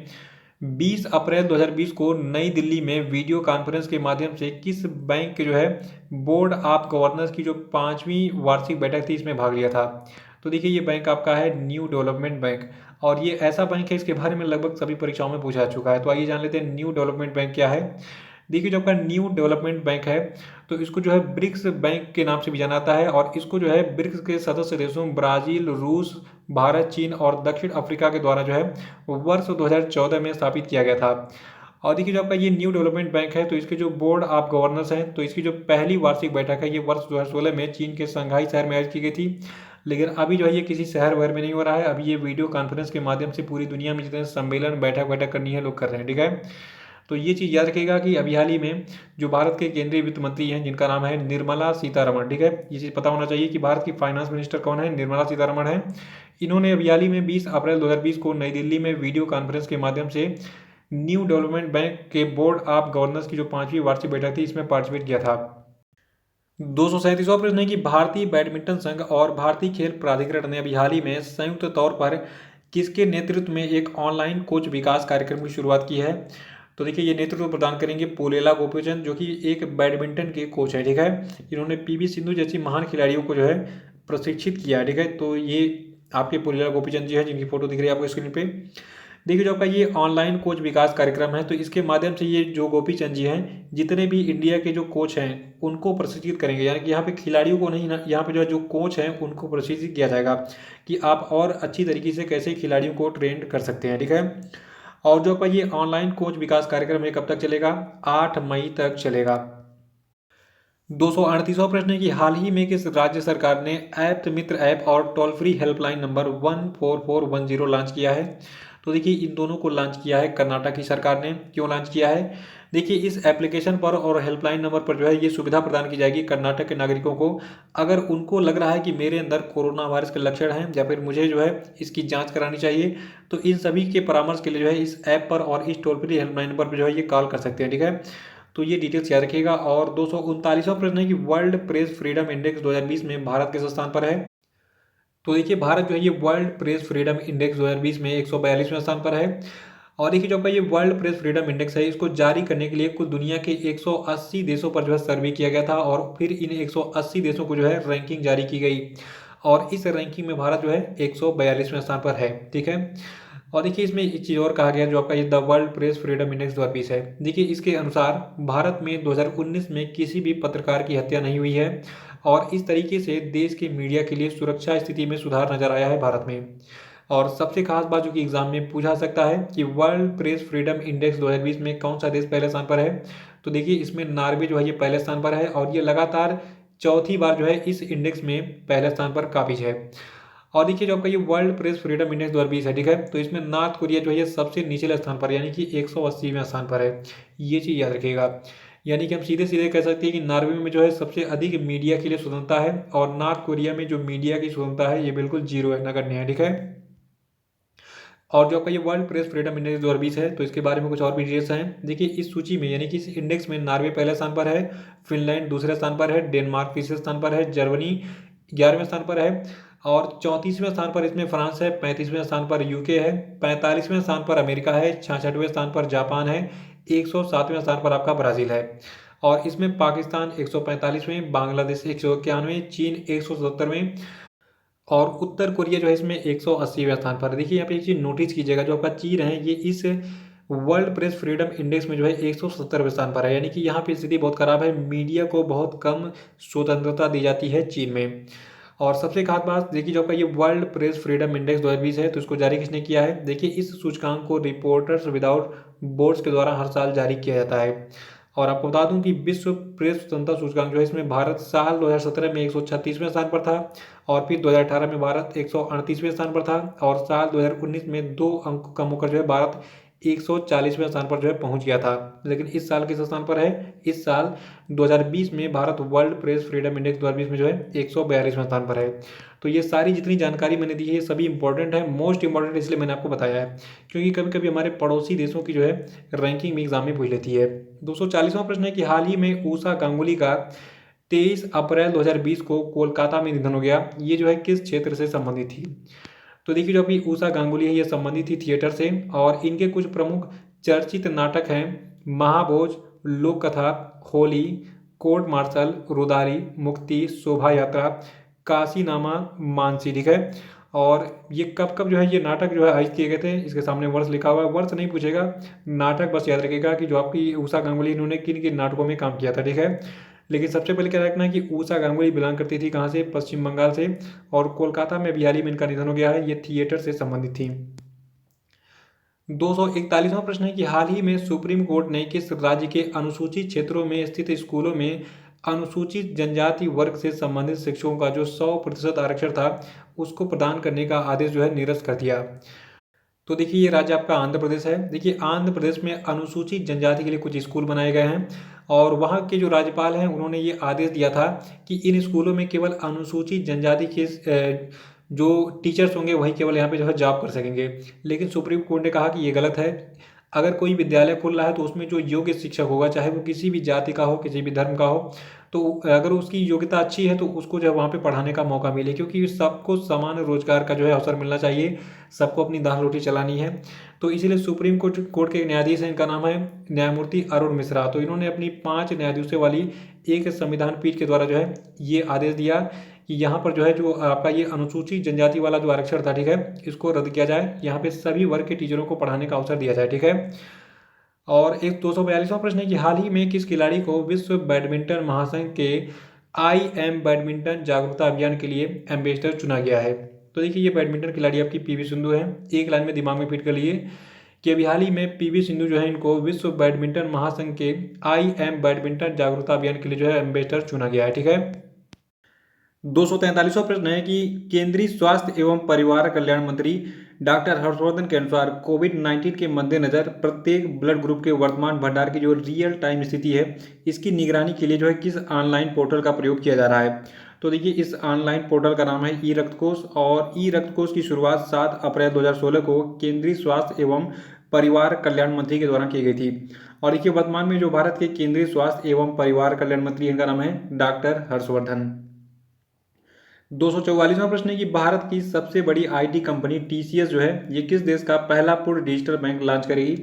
20 अप्रैल 2020 को नई दिल्ली में वीडियो कॉन्फ्रेंस के माध्यम से किस बैंक के जो है बोर्ड ऑफ गवर्नर्स की जो 5वीं वार्षिक बैठक थी इसमें भाग लिया था? तो देखिए ये बैंक आपका है न्यू डेवलपमेंट बैंक, और ये ऐसा बैंक है इसके बारे में लगभग सभी परीक्षाओं में पूछा चुका है। तो आइए जान लेते हैं न्यू डेवलपमेंट बैंक क्या है। देखिए जो आपका न्यू डेवलपमेंट बैंक है, तो इसको जो है ब्रिक्स बैंक के नाम से भी जाना जाता है, और इसको जो है ब्रिक्स के सदस्य देशों ब्राजील, रूस, भारत, चीन और दक्षिण अफ्रीका के द्वारा जो है वर्ष 2014 में स्थापित किया गया था। और देखिए जो आपका ये न्यू डेवलपमेंट बैंक है, तो इसके जो बोर्ड ऑफ गवर्नर्स हैं, तो इसकी जो पहली वार्षिक बैठक है ये वर्ष 2016 में चीन के शंघाई शहर में आयोजित की गई थी। लेकिन अभी जो है ये किसी शहर वगैरह में नहीं हो रहा है, अभी ये वीडियो कॉन्फ्रेंस के माध्यम से पूरी दुनिया में जितने सम्मेलन बैठक करनी है लोग कर रहे हैं, ठीक है। तो ये चीज़ याद रखिएगा कि अभी हाल ही में जो भारत के केंद्रीय वित्त मंत्री हैं जिनका नाम है निर्मला सीतारमण, ठीक है, ये चीज़ पता होना चाहिए कि भारत की फाइनेंस मिनिस्टर कौन है, निर्मला सीतारमण है। इन्होंने अभी हाल ही में 20 अप्रैल 2020 को नई दिल्ली में वीडियो कॉन्फ्रेंस के माध्यम से न्यू डेवलपमेंट बैंक के बोर्ड ऑफ गवर्नर्स की जो 5वीं वार्षिक बैठक थी इसमें पार्टिसिपेट किया था। 237वां प्रश्न है कि भारतीय बैडमिंटन संघ और भारतीय खेल प्राधिकरण ने अभी हाल ही में संयुक्त तौर पर किसके नेतृत्व में एक ऑनलाइन कोच विकास कार्यक्रम की शुरुआत की है? तो देखिए ये नेतृत्व प्रदान करेंगे पोलेला गोपीचंद, जो कि एक बैडमिंटन के कोच है, ठीक है। इन्होंने पीवी सिंधु जैसी महान खिलाड़ियों को जो है प्रशिक्षित किया, ठीक है। तो ये आपके पोलेला गोपीचंद जी हैं जिनकी फोटो दिख रही है आपको स्क्रीन पे। देखिए जो आपका ये ऑनलाइन कोच विकास कार्यक्रम है, तो इसके माध्यम से ये जो गोपीचंद जी हैं जितने भी इंडिया के जो कोच हैं उनको प्रशिक्षित करेंगे, यानी कि यहाँ पे खिलाड़ियों को नहीं ना, यहाँ पे जो है जो कोच हैं उनको प्रशिक्षित किया जाएगा कि आप और अच्छी तरीके से कैसे खिलाड़ियों को ट्रेन कर सकते हैं, ठीक है। और जो आपका ये ऑनलाइन कोच विकास कार्यक्रम है कब तक चलेगा? 8 मई तक चलेगा। 238वां प्रश्न है कि हाल ही में किस राज्य सरकार ने ऐप मित्र ऐप और toll free helpline number 14410 launch किया है? तो देखिए इन दोनों को लॉन्च किया है कर्नाटक की सरकार ने। क्यों लॉन्च किया है? देखिए इस एप्लीकेशन पर और हेल्पलाइन नंबर पर जो है ये सुविधा प्रदान की जाएगी कर्नाटक के नागरिकों को, अगर उनको लग रहा है कि मेरे अंदर कोरोना वायरस के लक्षण हैं या फिर मुझे जो है इसकी जांच करानी चाहिए, तो इन सभी के परामर्श के लिए जो है इस ऐप पर और इस टोल फ्री हेल्पलाइन नंबर पर जो है ये कॉल कर सकते हैं, ठीक है। तो ये डिटेल्स याद रखिएगा। और 239वां प्रश्न है कि वर्ल्ड प्रेस फ्रीडम इंडेक्स 2020 में भारत किस स्थान पर है? तो देखिए भारत जो है ये वर्ल्ड प्रेस फ्रीडम इंडेक्स 2020 में 142वें स्थान पर है। और देखिए जो आपका ये वर्ल्ड प्रेस फ्रीडम इंडेक्स है इसको जारी करने के लिए कुल दुनिया के 180 देशों पर जो है सर्वे किया गया था, और फिर इन 180 देशों को जो है रैंकिंग जारी की गई, और इस रैंकिंग में भारत जो है 142वें स्थान पर है, ठीक है। और देखिए इसमें एक चीज़ और कहा गया जो आपका ये the world press freedom index 2020 है। देखिए इसके अनुसार भारत में 2019 में किसी भी पत्रकार की हत्या नहीं हुई है, और इस तरीके से देश के मीडिया के लिए सुरक्षा स्थिति में सुधार नजर आया है भारत में। और सबसे खास बात जो कि एग्जाम में पूछा सकता है कि वर्ल्ड प्रेस फ्रीडम इंडेक्स 2020 में कौन सा देश पहले स्थान पर है? तो देखिए इसमें नॉर्वे जो है ये पहले स्थान पर है, और ये लगातार चौथी बार जो है इस इंडेक्स में पहले स्थान पर काबिज है। और देखिए जो आपका ये वर्ल्ड प्रेस फ्रीडम इंडेक्स 2020 है, ठीक है, तो इसमें नॉर्थ कोरिया जो है ये सबसे निचले स्थान पर यानी कि 180वें स्थान पर है। ये चीज़ याद रखिएगा। यानी कि हम सीधे सीधे कह सकते हैं कि नॉर्वे में जो है सबसे अधिक मीडिया के लिए स्वतंत्रता है, और नॉर्थ कोरिया में जो मीडिया की स्वतंत्रता है ये बिल्कुल जीरो है, नगण्य है, ठीक है। और जो आपका ये वर्ल्ड प्रेस फ्रीडम इंडेक्स 2020 है, तो इसके बारे में कुछ और भी डिटेल्स हैं। देखिए इस सूची में यानी कि इस इंडेक्स में नॉर्वे पहले स्थान पर है, फिनलैंड दूसरे स्थान पर है, डेनमार्क तीसरे स्थान पर है, जर्मनी 11वें स्थान पर है, और 34वें स्थान पर इसमें फ्रांस है, 35वें स्थान पर यूके है, 45वें स्थान पर अमेरिका है, 66वें स्थान पर जापान है, 107वें स्थान पर आपका ब्राज़ील है। और इसमें पाकिस्तान 145वें, बांग्लादेश 191वें, चीन 177वें, और उत्तर कोरिया जो है इसमें 180वें स्थान पर। देखिए यहाँ पे एक चीज़ नोटिस कीजिएगा, जो आपका चीन है ये इस वर्ल्ड प्रेस फ्रीडम इंडेक्स में जो है 170वें स्थान पर है, यानी कि यहाँ पे स्थिति बहुत खराब है, मीडिया को बहुत कम स्वतंत्रता दी जाती है चीन में। और सबसे खास बात देखिए, जो आपका ये वर्ल्ड प्रेस फ्रीडम इंडेक्स 2020 है, तो इसको जारी किसने किया है? देखिए, इस सूचकांक को रिपोर्टर्स विदाउट बॉर्डर्स के द्वारा हर साल जारी किया जाता है। और आपको बता दूं कि विश्व प्रेस स्वतंत्रता सूचकांक जो है, इसमें भारत साल 2017 में 136वें स्थान पर था, और फिर 2018 में भारत 138वें स्थान पर था, और साल 2019 में 2 अंक कम होकर जो है भारत 140वें स्थान पर जो है पहुंच गया था। लेकिन इस साल किस स्थान पर है? इस साल 2020 में Bharat world press freedom index 2020 में जो है 142वें स्थान पर है। तो ये सारी जितनी जानकारी मैंने दी है, ये सभी इंपॉर्टेंट है, मोस्ट इंपॉर्टेंट इसलिए मैंने आपको बताया है क्योंकि कभी कभी हमारे पड़ोसी देशों की जो है रैंकिंग भी एग्जाम में पूछ लेती है। 240वां प्रश्न है कि हाल ही में ऊषा गांगुली का 23 अप्रैल 2020 को कोलकाता में निधन हो गया। ये जो है किस क्षेत्र से संबंधित थी? तो देखिए, जो अभी ऊषा गांगुली है, ये संबंधित थी थिएटर से, और इनके कुछ प्रमुख चर्चित नाटक हैं महाभोज, लोक कथा, होली, कोर्ट मार्शल, रुदारी, मुक्ति, शोभा यात्रा, काशीनामा, मानसी। ठीक है, और ये कब कब जो है ये नाटक जो है आयोजित किए गए थे? इसके सामने वर्ष लिखा हुआ है, वर्ष नहीं पूछेगा, नाटक बस याद रखिएगा कि जो आपकी ऊषा गांगुली, इन्होंने किन किन नाटकों में काम किया था। ठीक है, लेकिन सबसे पहले क्या रखना है कि ऊषा गांगुली बिलोंग करती थी कहाँ से? पश्चिम बंगाल से, और कोलकाता में बिहारी में इनका निधन हो गया है। ये थिएटर से संबंधित थी। 241वां प्रश्न है कि हाल ही में सुप्रीम कोर्ट ने किस राज्य के अनुसूचित क्षेत्रों में स्थित स्कूलों में अनुसूचित जनजाति वर्ग से संबंधित शिक्षकों का जो 100% आरक्षण था, उसको प्रदान करने का आदेश जो है निरस्त कर दिया? तो देखिए, ये राज्य आपका आंध्र प्रदेश है। देखिए, आंध्र प्रदेश में अनुसूचित जनजाति के लिए कुछ स्कूल बनाए गए हैं, और वहाँ के जो राज्यपाल हैं, उन्होंने ये आदेश दिया था कि इन स्कूलों में केवल अनुसूचित जनजाति के जो टीचर्स होंगे वही केवल यहाँ पे जो है जॉब कर सकेंगे। लेकिन सुप्रीम कोर्ट ने कहा कि ये गलत है। अगर कोई विद्यालय खुल रहा है तो उसमें जो योग्य शिक्षक होगा, चाहे वो किसी भी जाति का हो, किसी भी धर्म का हो, तो अगर उसकी योग्यता अच्छी है तो उसको जो है वहाँ पे पढ़ाने का मौका मिले, क्योंकि सबको समान रोजगार का जो है अवसर मिलना चाहिए, सबको अपनी दाल रोटी चलानी है। तो इसीलिए सुप्रीम कोर्ट के न्यायाधीश हैं, इनका नाम है न्यायमूर्ति अरुण मिश्रा। तो इन्होंने अपनी 5 न्यायाधीशों वाली एक संविधान पीठ के द्वारा जो है ये आदेश दिया कि यहाँ पर जो है जो आपका ये अनुसूचित जनजाति वाला जो आरक्षण था, ठीक है, इसको रद्द किया जाए, यहाँ पे सभी वर्ग के टीचरों को पढ़ाने का अवसर दिया जाए। ठीक है, और एक 242वां प्रश्न है कि हाल ही में किस खिलाड़ी को विश्व बैडमिंटन महासंघ के आई एम बैडमिंटन जागरूकता अभियान के लिए एम्बेसडर चुना गया है? तो देखिए, ये बैडमिंटन खिलाड़ी आपकी पीवी सिंधु है। एक लाइन में दिमाग में फिट कर लिए कि अभी हाल ही में पीवी सिंधु जो है, इनको विश्व बैडमिंटन महासंघ के आई एम बैडमिंटन जागरूकता अभियान के लिए जो है एम्बेसडर चुना गया है। ठीक है, 243वां प्रश्न है कि केंद्रीय स्वास्थ्य एवं परिवार कल्याण मंत्री डॉक्टर हर्षवर्धन के अनुसार कोविड-19 के मद्देनजर प्रत्येक ब्लड ग्रुप के वर्तमान भंडार की जो रियल टाइम स्थिति है, इसकी निगरानी के लिए जो है किस ऑनलाइन पोर्टल का प्रयोग किया जा रहा है? तो देखिए, इस ऑनलाइन पोर्टल का नाम है ई रक्त कोष, और ई रक्त कोष की शुरुआत 7 अप्रैल 2016 को केंद्रीय स्वास्थ्य एवं परिवार कल्याण मंत्री के द्वारा की गई थी। और देखिए, वर्तमान में जो भारत के केंद्रीय स्वास्थ्य एवं परिवार कल्याण मंत्री, इनका नाम है डॉक्टर हर्षवर्धन। 244वां प्रश्न है कि भारत की सबसे बड़ी आईटी कंपनी टीसीएस जो है, ये किस देश का पहला पूर्ण डिजिटल बैंक लॉन्च करेगी?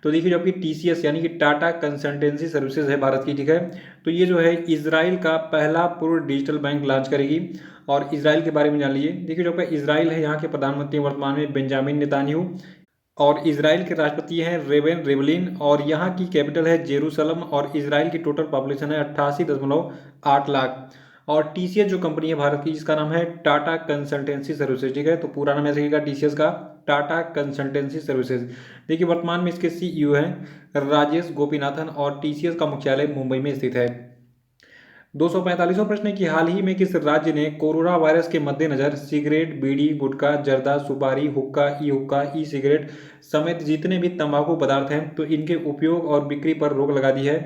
तो देखिए, जो आपकी टीसीएस यानी कि टाटा कंसल्टेंसी सर्विसेज है भारत की, ठीक है, तो ये जो है इजराइल का पहला पूर्ण डिजिटल बैंक लॉन्च करेगी। और इजराइल के बारे में जान लीजिए। देखिए, जो आपका इजराइल है, यहाँ के प्रधानमंत्री वर्तमान में बेंजामिन नेतान्याहू, और इजराइल के राष्ट्रपति हैं रेवेन रिवलिन, और यहाँ की कैपिटल है जेरूसलम, और इजराइल की टोटल पॉपुलेशन है 88.8 लाख। और टीसीएस जो कंपनी है भारत की, जिसका नाम है टाटा कंसल्टेंसी सर्विसेज, ठीक है, तो पूरा नाम ऐसे लिखेगा टीसीएस का, टाटा कंसल्टेंसी सर्विसेज। देखिए, वर्तमान में इसके सीईओ हैं राजेश गोपीनाथन, और टीसीएस का मुख्यालय मुंबई में स्थित है। 245वां प्रश्न है कि हाल ही में किस राज्य ने कोरोना वायरस के मद्देनजर सिगरेट, बीड़ी, गुटखा, जर्दा, सुपारी, हुक्का, ई सिगरेट समेत जितने भी तंबाकू पदार्थ हैं, तो इनके उपयोग और बिक्री पर रोक लगा दी है?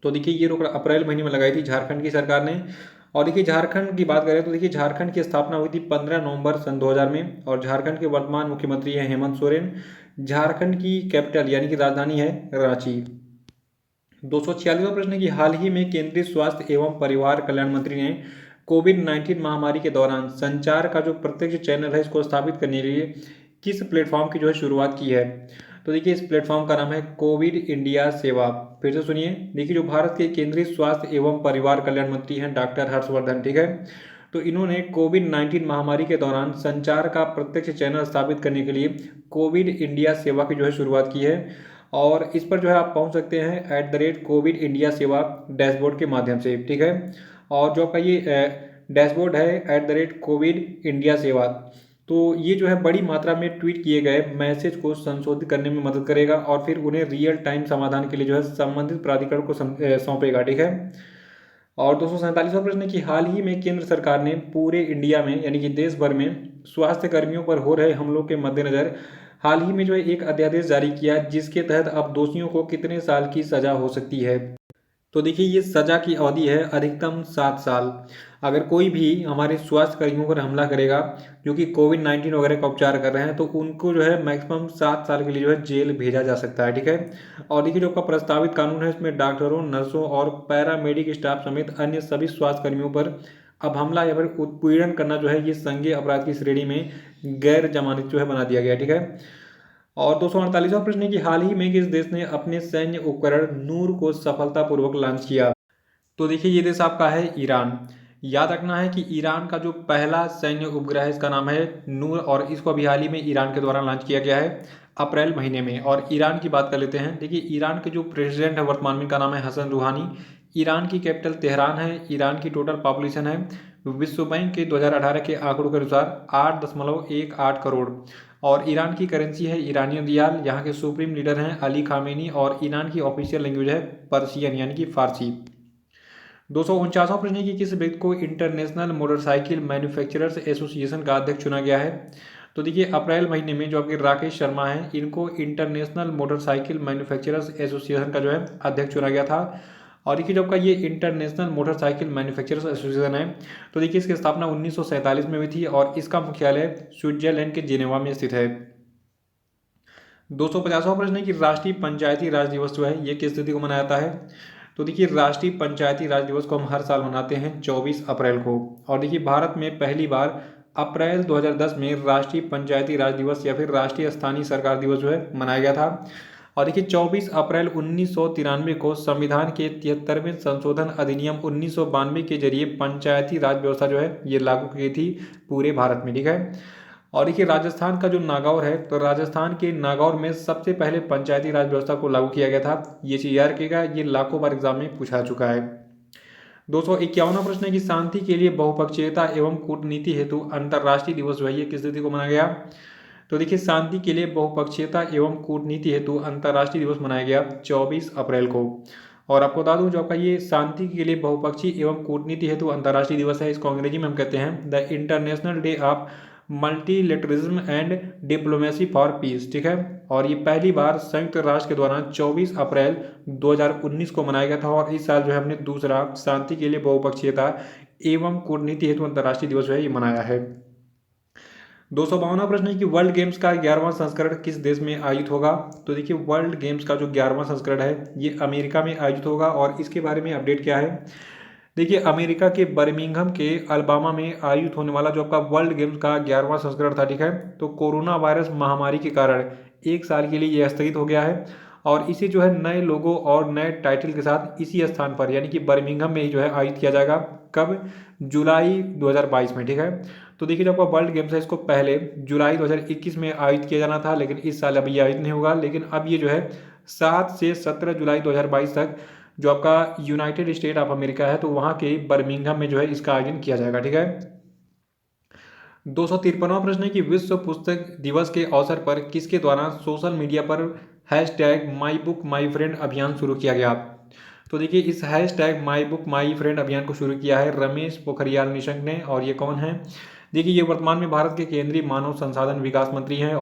तो देखिए, ये रोक अप्रैल महीने में लगाई थी झारखंड की सरकार ने। और देखिए, झारखंड की बात करें तो देखिए, झारखंड की स्थापना हुई थी 15 नवंबर सन 2000 में, और झारखंड के वर्तमान मुख्यमंत्री हैं हेमंत सोरेन। झारखंड की कैपिटल यानी कि राजधानी है रांची। 246वां प्रश्न है कि हाल ही में केंद्रीय स्वास्थ्य एवं परिवार कल्याण मंत्री ने कोविड-19 महामारी के दौरान संचार का जो प्रत्यक्ष चैनल है, इसको स्थापित करने के लिए किस प्लेटफॉर्म की जो है शुरुआत की है? तो देखिए, इस प्लेटफॉर्म का नाम है कोविड इंडिया सेवा। फिर से सुनिए। देखिए, जो भारत के केंद्रीय स्वास्थ्य एवं परिवार कल्याण मंत्री हैं डॉक्टर हर्षवर्धन, ठीक है, तो इन्होंने कोविड-19 महामारी के दौरान संचार का प्रत्यक्ष चैनल स्थापित करने के लिए कोविड इंडिया सेवा की जो है शुरुआत की है। और इस पर जो है आप पहुंच सकते हैं @कोविड इंडिया सेवा डैशबोर्ड के माध्यम से, ठीक है। और जो आपका ये डैशबोर्ड है @कोविड इंडिया सेवा। तो ये जो है बड़ी मात्रा में ट्वीट किए गए मैसेज को संशोधित करने में मदद करेगा और फिर उन्हें रियल टाइम समाधान के लिए जो है संबंधित प्राधिकरण को सौंपेगा। ठीक है। और 247वां प्रश्न है कि हाल ही में केंद्र सरकार ने पूरे इंडिया में यानी कि देश भर में स्वास्थ्य कर्मियों पर हो रहे हमलों के मद्देनजर हाल ही में जो है एक अध्यादेश जारी किया, जिसके तहत अब दोषियों को कितने साल की सजा हो सकती है। तो देखिए ये सजा की अवधि है अधिकतम 7 साल। अगर कोई भी हमारे स्वास्थ्य कर्मियों पर हमला करेगा जो कि कोविड-19 वगैरह का उपचार कर रहे हैं, तो उनको जो है मैक्सिमम 7 साल के लिए जो है जेल भेजा जा सकता है। ठीक है। और देखिए जो आपका प्रस्तावित कानून है इसमें डॉक्टरों, नर्सों और पैरामेडिक स्टाफ समेत अन्य सभी स्वास्थ्य कर्मियों पर अब हमला या फिर उत्पीड़न करना जो है ये संज्ञेय अपराध की श्रेणी में गैर जमानती जो है बना दिया गया। ठीक है। और 248वां प्रश्न है कि हाल ही में किस देश ने अपने सैन्य उपकरण नूर को सफलतापूर्वक लॉन्च किया। तो देखिए ये देश आपका है ईरान। याद रखना है कि ईरान का जो पहला सैन्य उपग्रह है इसका नाम है नूर और इसको अभी हाल ही में ईरान के द्वारा लॉन्च किया गया है अप्रैल महीने में। और ईरान की बात कर लेते हैं। देखिए ईरान के जो प्रेसिडेंट है वर्तमान में, का नाम है हसन रूहानी। ईरान की कैपिटल तेहरान है। ईरान की टोटल पॉपुलेशन है विश्व बैंक के 2018 के आंकड़ों के अनुसार 8.18 करोड़। और ईरान की करेंसी है ईरानियन रियाल। यहाँ के सुप्रीम लीडर हैं अली खामेनी और ईरान की ऑफिशियल लैंग्वेज है पर्शियन यानी कि फारसी। 249वां प्रश्न है कि किस व्यक्ति को इंटरनेशनल मोटरसाइकिल मैन्युफैक्चरर्स एसोसिएशन का अध्यक्ष चुना गया है। तो देखिए अप्रैल महीने में जो आपके राकेश शर्मा हैं इनको इंटरनेशनल मोटरसाइकिल मैन्युफैक्चरर्स एसोसिएशन का जो है अध्यक्ष चुना गया था। और देखिए जो आपका ये इंटरनेशनल मोटरसाइकिल मैन्युफैक्चरर्स एसोसिएशन है, तो देखिए इसकी स्थापना 1947 में हुई थी और इसका मुख्यालय स्विट्जरलैंड के जिनेवा में स्थित है। 250वां प्रश्न है कि राष्ट्रीय पंचायती राज दिवस जो है ये किस तिथि को मनाया जाता है। तो देखिए राष्ट्रीय पंचायती राज दिवस को हम हर साल मनाते हैं 24 अप्रैल को। और देखिए भारत में पहली बार अप्रैल 2010 में राष्ट्रीय पंचायती राज दिवस या फिर राष्ट्रीय स्थानीय सरकार दिवस जो है मनाया गया था। और देखिए 24 अप्रैल 1993 को संविधान के 73वें संशोधन अधिनियम 1992 के जरिए पंचायती राज व्यवस्था जो है ये लागू की गई थी पूरे भारत में। ठीक है। और देखिए राजस्थान का जो नागौर है, तो राजस्थान के नागौर में सबसे पहले पंचायती राज व्यवस्था को लागू किया गया था। ये चीज याद रखिएगा, ये लाखों बार एग्जाम में पूछा चुका है। 251वां प्रश्न है कि शांति के लिए बहुपक्षीयता एवं कूटनीति हेतु अंतर्राष्ट्रीय दिवस जो है ये किस तिथि को मनाया गया। तो देखिए शांति के लिए बहुपक्षीयता एवं कूटनीति हेतु अंतर्राष्ट्रीय दिवस मनाया गया 24 अप्रैल को। और आपको बता दूं जो आपका ये शांति के लिए बहुपक्षीय एवं कूटनीति हेतु अंतर्राष्ट्रीय दिवस है, इसको अंग्रेजी में हम कहते हैं the international day of multilateralism and diplomacy for piece. ठीक है। और ये पहली बार संयुक्त राष्ट्र के द्वारा 24 अप्रैल 2019 को मनाया गया था और इस साल जो है हमने दूसरा शांति के लिए बहुपक्षीयता एवं कूटनीति हेतु अंतर्राष्ट्रीय दिवस जो है ये मनाया है। 252वां प्रश्न है कि वर्ल्ड गेम्स का 11वां संस्करण किस देश में आयोजित होगा। तो देखिए वर्ल्ड गेम्स का जो 11वां संस्करण है ये अमेरिका में आयोजित होगा। और इसके बारे में अपडेट क्या है, देखिए अमेरिका के बर्मिंघम के अल्बामा में आयोजित होने वाला जो आपका वर्ल्ड गेम्स का 11वां संस्करण था, ठीक है, तो कोरोना वायरस महामारी के कारण 1 साल के लिए यह स्थगित हो गया है। और इसे जो है नए लोगों और नए टाइटल के साथ इसी स्थान पर यानी कि बर्मिंघम में ही जो है आयोजित किया जाएगा। कब? जुलाई 2022 में। ठीक है। तो देखिए जो आपका वर्ल्ड गेम्स है इसको पहले जुलाई 2021 में आयोजित किया जाना था, लेकिन इस साल अभी आयोजित नहीं होगा। लेकिन अब ये जो है 7 से 17 जुलाई 2022 तक जो आपका यूनाइटेड स्टेट ऑफ अमेरिका है तो वहाँ के बर्मिंघम में जो है इसका आयोजन किया जाएगा। ठीक है। 253वां प्रश्न है कि विश्व पुस्तक दिवस के अवसर पर किसके द्वारा सोशल मीडिया पर #MyBookMyFriend अभियान शुरू किया गया। तो देखिए इस #MyBookMyFriend अभियान को शुरू किया है रमेश पोखरियाल निशंक ने। और ये कौन है? देखिए ये वर्तमान में भारत के केंद्रीय मानव संसाधन विकास मंत्री हैं।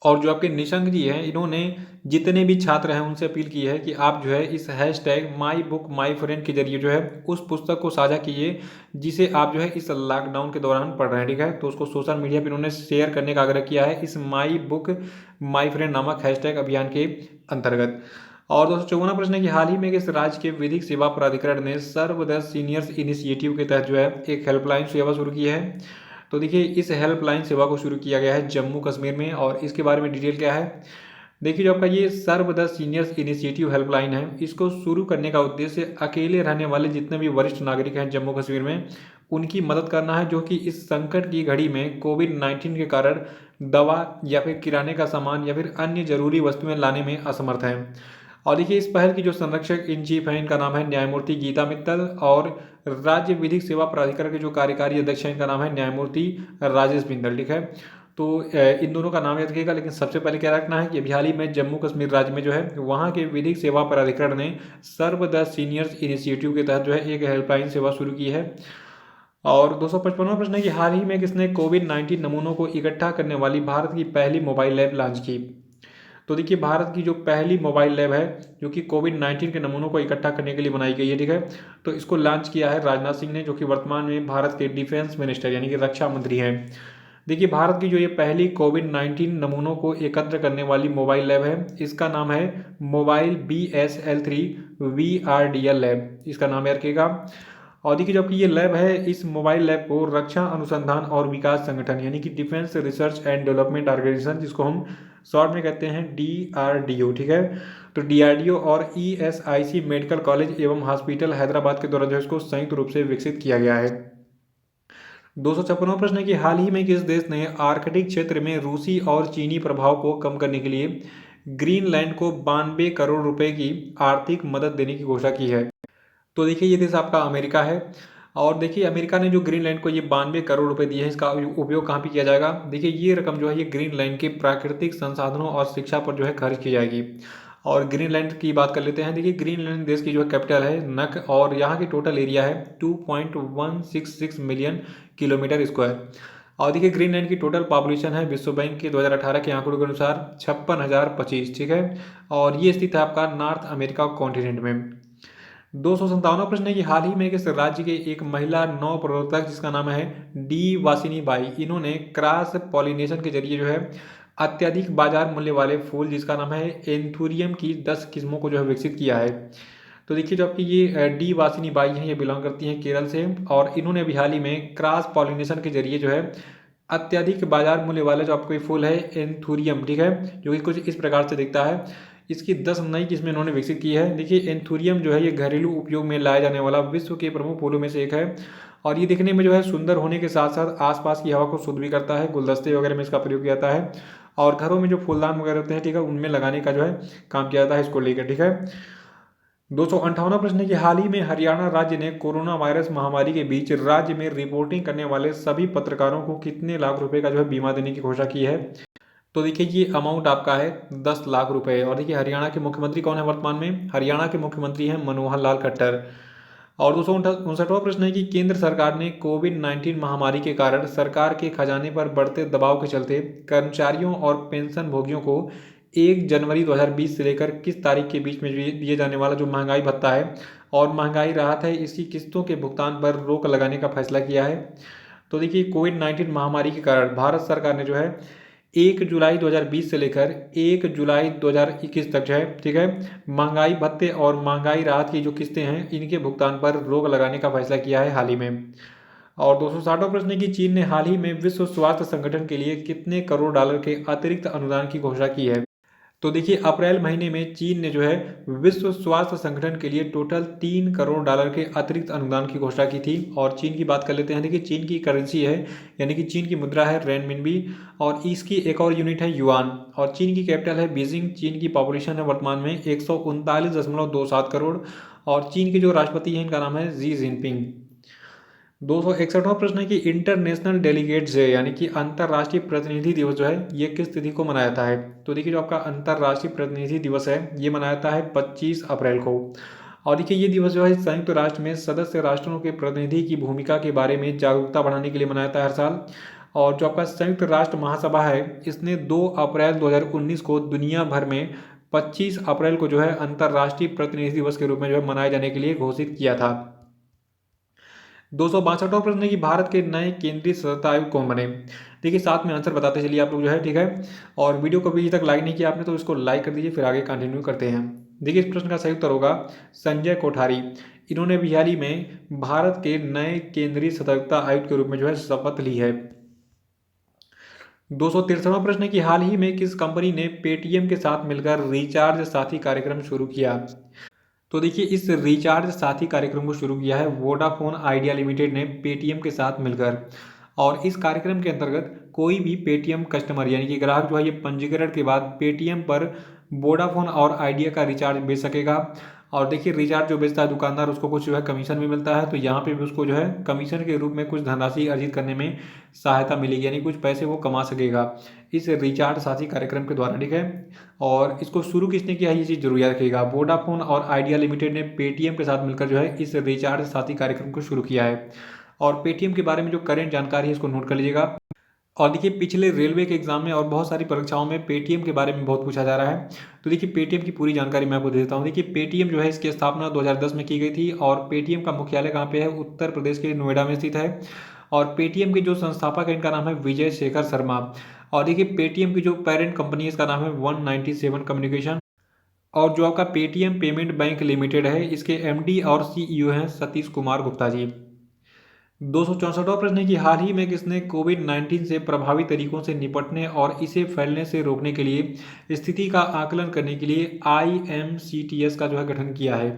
और जो आपके निशंक जी हैं इन्होंने जितने भी छात्र हैं उनसे अपील की है कि आप जो है इस #MyBookMyFriend के जरिए जो है उस पुस्तक को साझा कीजिए जिसे आप जो है इस लॉकडाउन के दौरान पढ़ रहे हैं। ठीक है। तो उसको सोशल मीडिया पर इन्होंने शेयर करने का आग्रह किया है इस MyBookMyFriend नामक हैशटैग अभियान के अंतर्गत। और 254वां प्रश्न है कि हाल ही में किस राज्य के विधिक सेवा प्राधिकरण ने सर्व द सीनियर्स इनिशिएटिव के तहत जो है एक हेल्पलाइन सेवा शुरू की है। तो देखिए इस हेल्पलाइन सेवा को शुरू किया गया है जम्मू कश्मीर में। और इसके बारे में डिटेल क्या है, देखिए जो आपका ये serve the seniors initiative helpline है इसको शुरू करने का उद्देश्य अकेले रहने वाले जितने भी वरिष्ठ नागरिक हैं जम्मू कश्मीर में उनकी मदद करना है, जो कि इस संकट की घड़ी में कोविड-19 के कारण दवा या फिर किराने का सामान या फिर अन्य जरूरी वस्तुएं लाने में असमर्थ हैं। और देखिए इस पहल की जो संरक्षक इन चीफ है इनका नाम है न्यायमूर्ति गीता मित्तल, और राज्य विधिक सेवा प्राधिकरण के जो कार्यकारी अध्यक्ष है इनका नाम है न्यायमूर्ति राजेश बिंदल। ठीक है, तो इन दोनों का नाम याद रखिएगा। लेकिन सबसे पहले क्या रखना है कि अभी हाल ही में जम्मू कश्मीर राज्य में जो है वहाँ के विधिक सेवा प्राधिकरण ने सर्व द सीनियर्स इनिशिएटिव के तहत जो है एक हेल्पलाइन सेवा शुरू की है। और 255वां प्रश्न है कि हाल ही में किसने कोविड-19 नमूनों को इकट्ठा करने वाली भारत की पहली मोबाइल लैब लॉन्च की। तो देखिए भारत की जो पहली मोबाइल लैब है जो कि कोविड-19 के नमूनों को इकट्ठा करने के लिए बनाई गई है। ठीक है, तो इसको लॉन्च किया है राजनाथ सिंह ने, जो कि वर्तमान में भारत के डिफेंस मिनिस्टर यानी कि रक्षा मंत्री हैं। देखिए भारत की जो ये पहली कोविड-19 नमूनों को एकत्र करने वाली मोबाइल लैब है इसका नाम है मोबाइल BSL-3 VRDL लैब, इसका नाम याद रखिएगा। और देखिए जबकि ये लैब है, इस मोबाइल लैब को रक्षा अनुसंधान और विकास संगठन यानी कि defence research and development organisation, जिसको हम शॉर्ट में कहते हैं DRDO। ठीक है, तो DRDO और ESIC मेडिकल कॉलेज एवं हॉस्पिटल हैदराबाद के द्वारा जो इसको संयुक्त रूप से विकसित किया गया है। 256वां प्रश्न है कि हाल ही में किस देश ने आर्कटिक क्षेत्र में रूसी और चीनी प्रभाव को कम करने के लिए ग्रीनलैंड को 92 करोड़ रुपए की आर्थिक मदद देने की घोषणा की है। तो देखिए ये देश आपका अमेरिका है। और देखिए अमेरिका ने जो ग्रीनलैंड को ये 92 करोड़ रुपए दिए हैं, इसका उपयोग कहाँ पे किया जाएगा। देखिए ये रकम जो है ये ग्रीनलैंड के प्राकृतिक संसाधनों और शिक्षा पर जो है खर्च की जाएगी। और ग्रीनलैंड की बात कर लेते हैं। देखिए ग्रीनलैंड देश की जो है कैपिटल है नक, और यहाँ की टोटल एरिया है 2.166 मिलियन किलोमीटर स्क्वायर। और देखिए ग्रीनलैंड की टोटल पॉपुलेशन है विश्व बैंक के 2018 के आंकड़ों के अनुसार 56,025। ठीक है, और ये स्थित है आपका नॉर्थ अमेरिका कॉन्टिनेंट में। 257वां प्रश्न है कि हाल ही में किस राज्य के एक महिला नौ प्रवर्तक जिसका नाम है डी वासिनी बाई, इन्होंने क्रॉस पॉलिनेशन के जरिए जो है अत्यधिक बाजार मूल्य वाले फूल जिसका नाम है एंथुरियम की 10 किस्मों को जो है विकसित किया है। तो देखिए जो आपकी ये डी वासिनी बाई हैं ये बिलोंग करती हैं केरल से, और इन्होंने अभी हाल ही में क्रॉस पॉलिनेशन के जरिए जो है अत्यधिक बाजार मूल्य वाला जो आपको ये फूल है एंथुरियम, ठीक है, जो कि कुछ इस प्रकार से दिखता है, इसकी 10 नई किस्में इन्होंने विकसित की है। देखिए एंथुरियम जो है ये घरेलू उपयोग में लाए जाने वाला विश्व के प्रमुख फूलों में से एक है, और ये दिखने में जो है सुंदर होने के साथ साथ आसपास की हवा को शुद्ध भी करता है। गुलदस्ते वगैरह में इसका प्रयोग किया जाता है, और घरों में जो फूलदान वगैरह होते हैं, ठीक है, उनमें लगाने का जो है काम किया जाता है इसको लेकर। ठीक है, 258वां प्रश्न है कि हाल ही में हरियाणा राज्य ने कोरोना वायरस महामारी के बीच राज्य में रिपोर्टिंग करने वाले सभी पत्रकारों को कितने लाख रुपए का जो है बीमा देने की घोषणा की है। तो देखिए ये अमाउंट आपका है 10 लाख रुपए। और देखिए हरियाणा के मुख्यमंत्री कौन है वर्तमान में, हरियाणा के मुख्यमंत्री हैं मनोहर लाल खट्टर। और 259वां प्रश्न है कि केंद्र सरकार ने कोविड-19 महामारी के कारण सरकार के खजाने पर बढ़ते दबाव के चलते कर्मचारियों और पेंशन भोगियों को 1 जनवरी 2020 से लेकर किस तारीख के बीच में दिए जाने वाला जो महंगाई भत्ता है और महंगाई राहत है, इसकी किस्तों के भुगतान पर रोक लगाने का फैसला किया है। तो देखिए कोविड-19 महामारी के कारण भारत सरकार ने जो है 1 जुलाई 2020 से लेकर 1 जुलाई 2021 तक जो है, ठीक है, महंगाई भत्ते और महंगाई राहत की जो किस्तें हैं इनके भुगतान पर रोक लगाने का फैसला किया है हाल ही में। और 260वां प्रश्न है कि चीन ने हाल ही में विश्व स्वास्थ्य संगठन के लिए कितने करोड़ डॉलर के अतिरिक्त अनुदान की घोषणा की है। तो देखिए अप्रैल महीने में चीन ने जो है विश्व स्वास्थ्य संगठन के लिए टोटल 3 करोड़ डॉलर के अतिरिक्त अनुदान की घोषणा की थी। और चीन की बात कर लेते हैं। देखिए चीन की करेंसी है यानी कि चीन की मुद्रा है रेनमिनबी, और इसकी एक और यूनिट है युआन, और चीन की कैपिटल है बीजिंग। चीन की पॉपुलेशन है वर्तमान में 139.27 करोड़, और चीन के जो राष्ट्रपति हैं इनका नाम है जी जिनपिंग। 261वां प्रश्न है कि इंटरनेशनल डेलीगेट्स डे यानी कि अंतर्राष्ट्रीय प्रतिनिधि दिवस जो है ये किस तिथि को मनाया जाता है। तो देखिए जो आपका अंतर्राष्ट्रीय प्रतिनिधि दिवस है ये मनाया जाता है 25 अप्रैल को। और देखिए ये दिवस जो है संयुक्त राष्ट्र में सदस्य राष्ट्रों के प्रतिनिधि की भूमिका के बारे में जागरूकता बढ़ाने के लिए मनाया जाता है हर साल। और जो आपका संयुक्त राष्ट्र महासभा है इसने 2 अप्रैल 2019 को दुनिया भर में 25 अप्रैल को जो है अंतर्राष्ट्रीय प्रतिनिधि दिवस के रूप में जो है मनाए जाने के लिए घोषित किया था। 262वां प्रश्न है कि भारत के नए केंद्रीय सतर्कता आयुक्त कौन बने। देखिए साथ में आंसर बताते चलिए आप लोग जो है, ठीक है, और वीडियो को अभी तक लाइक नहीं किया आपने तो इसको लाइक कर दीजिए, फिर आगे कंटिन्यू करते हैं। देखिए इस प्रश्न का सही उत्तर होगा संजय कोठारी। इन्होंने भी हाल ही में भारत के नए केंद्रीय सतर्कता आयुक्त के रूप में जो है शपथ ली है। 263वां प्रश्न है कि हाल ही में किस कंपनी ने पेटीएम के साथ मिलकर रिचार्ज साथी कार्यक्रम शुरू किया। तो देखिए इस रिचार्ज साथी कार्यक्रम को शुरू किया है वोडाफोन आइडिया लिमिटेड ने पेटीएम के साथ मिलकर। और इस कार्यक्रम के अंतर्गत कोई भी पेटीएम कस्टमर यानी कि ग्राहक जो है ये पंजीकरण के बाद पेटीएम पर वोडाफोन और आइडिया का रिचार्ज बेच सकेगा। और देखिए रिचार्ज जो बेचता है दुकानदार, उसको कुछ जो है कमीशन भी मिलता है, तो यहाँ पे भी उसको जो है कमीशन के रूप में कुछ धनराशि अर्जित करने में सहायता मिलेगी, यानी कुछ पैसे वो कमा सकेगा इस रिचार्ज साथी कार्यक्रम के द्वारा। ठीक है, और इसको शुरू किसने किया है ये चीज़ जरूर याद रखिएगा। वोडाफोन और आइडिया लिमिटेड ने पेटीएम के साथ मिलकर जो है इस रिचार्ज साथी कार्यक्रम को शुरू किया है। और पेटीएम के बारे में जो करेंट जानकारी है इसको नोट कर लीजिएगा। और देखिए पिछले रेलवे के एग्जाम में और बहुत सारी परीक्षाओं में पेटीएम के बारे में बहुत पूछा जा रहा है, तो देखिए पेटीएम की पूरी जानकारी मैं आपको दे देता हूँ। देखिए पेटीएम जो है इसकी स्थापना 2010 में की गई थी, और पेटीएम का मुख्यालय कहाँ पे है, उत्तर प्रदेश के नोएडा में स्थित है। और पेटीएम के जो संस्थापक है इनका नाम है विजय शेखर शर्मा। और देखिए पेटीएम की जो पेरेंट कंपनी है इसका नाम है 197 कम्युनिकेशन। और जो आपका पेटीएम पेमेंट बैंक लिमिटेड है, इसके एमडी और सीईओ हैं सतीश कुमार गुप्ता जी। 264वां प्रश्न है कि हाल ही में किसने कोविड-19 से प्रभावी तरीकों से निपटने और इसे फैलने से रोकने के लिए स्थिति का आकलन करने के लिए आईएमसीटीएस का जो है गठन किया है।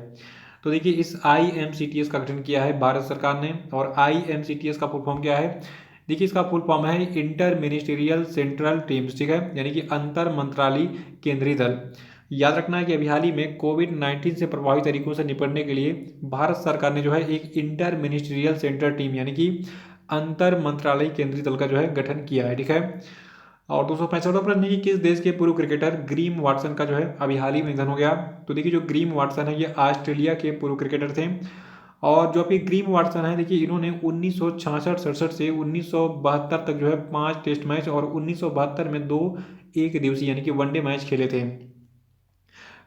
तो देखिए इस आईएमसीटीएस का गठन किया है भारत सरकार ने। और आईएमसीटीएस का फुल फॉर्म क्या है, देखिए इसका फुल फॉर्म है इंटर मिनिस्टीरियल सेंट्रल टीम्स। ठीक है, यानी कि अंतर मंत्रालय केंद्रीय दल। याद रखना है कि अभी हाल ही में कोविड-19 से प्रभावी तरीकों से निपटने के लिए भारत सरकार ने जो है एक इंटर मिनिस्ट्रियल सेंटर टीम यानी कि अंतर मंत्रालय केंद्रीय दल का जो है गठन किया है। ठीक है, और 265वां प्रश्न है कि किस देश के पूर्व क्रिकेटर ग्रीम वाटसन का जो है अभी हाल ही में निधन हो गया। तो देखिए जो ग्रीम वाटसन है ये ऑस्ट्रेलिया के पूर्व क्रिकेटर थे। और जो अभी ग्रीम वाटसन है देखिए इन्होंने 1966-67 से 1972 तक जो है 5 टेस्ट मैच और 1972 में 2 एक दिवसीय यानी कि वनडे मैच खेले थे।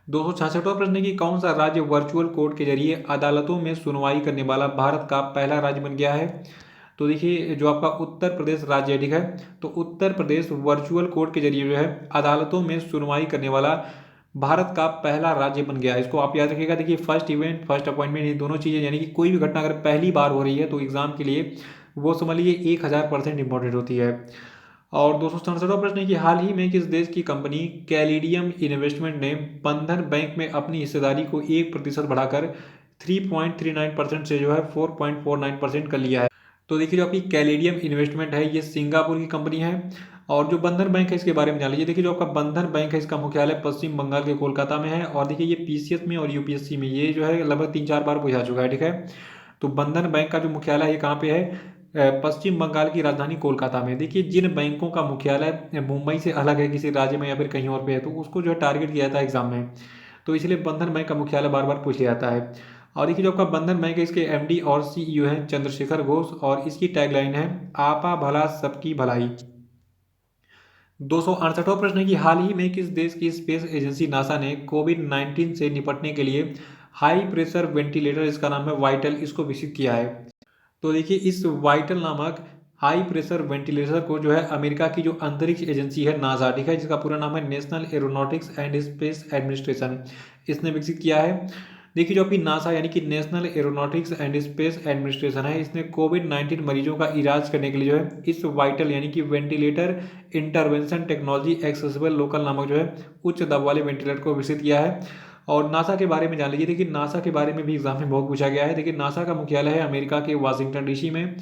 266वां प्रश्न है कि कौन सा राज्य वर्चुअल कोर्ट के जरिए अदालतों में सुनवाई करने वाला भारत का पहला राज्य बन गया है। तो देखिए जो आपका उत्तर प्रदेश राज्य है। ठीक है, तो उत्तर प्रदेश वर्चुअल कोर्ट के जरिए जो है अदालतों में सुनवाई करने वाला भारत का पहला राज्य बन गया है। इसको आप याद रखिएगा। देखिए फर्स्ट इवेंट फर्स्ट अपॉइंटमेंट ये दोनों चीज़ें, यानी कि कोई भी घटना अगर पहली बार हो रही है तो एग्जाम के लिए वो समझ लीजिए 1000% इंपॉर्टेंट होती है। और 267वां प्रश्न है कि हाल ही में किस देश की कंपनी कैलिडियम इन्वेस्टमेंट ने बंधन बैंक में अपनी हिस्सेदारी को 1% बढ़ाकर 3.39% से जो है 4.49% कर लिया है। तो देखिए जो आपकी कैलिडियम इन्वेस्टमेंट है ये सिंगापुर की कंपनी है। और जो बंधन बैंक है इसके बारे में जान लीजिए। देखिए जो आपका बंधन बैंक है इसका मुख्यालय पश्चिम बंगाल के कोलकाता में है। और देखिए ये पीसीएस में और यूपीएससी में ये जो है लगभग 3-4 बार पूछा चुका है। ठीक है, तो बंधन बैंक का जो मुख्यालय है ये कहाँ पे है, पश्चिम बंगाल की राजधानी कोलकाता में। देखिए जिन बैंकों का मुख्यालय मुंबई से अलग है किसी राज्य में या फिर कहीं और पे है तो उसको जो है टारगेट किया जाता है एग्जाम में, तो इसलिए बंधन बैंक का मुख्यालय बार बार पूछ लिया जाता है। और देखिए जो आपका बंधन बैंक है इसके एमडी और सीईओ हैं चंद्रशेखर घोष, और इसकी टैगलाइन है आपा भला सबकी भलाई। 268वां प्रश्न है कि हाल ही में किस देश की स्पेस एजेंसी नासा ने कोविड-19 से निपटने के लिए हाई प्रेशर वेंटिलेटर, इसका नाम है वाइटल, इसको विकसित किया है। तो देखिए इस वाइटल नामक हाई प्रेशर वेंटिलेटर को जो है अमेरिका की जो अंतरिक्ष एजेंसी है नासा, ठीक है, जिसका पूरा नाम है national aeronautics and space administration, इसने विकसित किया है। देखिए जो अभी नासा यानी कि national aeronautics and space administration है, इसने कोविड-19 मरीजों का इलाज करने के लिए जो है इस वाइटल यानी कि ventilator intervention technology accessible local नामक जो है उच्च दबाव वाले वेंटिलेटर को विकसित किया है। और नासा के बारे में जान लीजिए। देखिए नासा के बारे में भी एग्जाम में बहुत पूछा गया है। देखिए नासा का मुख्यालय है अमेरिका के वाशिंगटन डीसी में।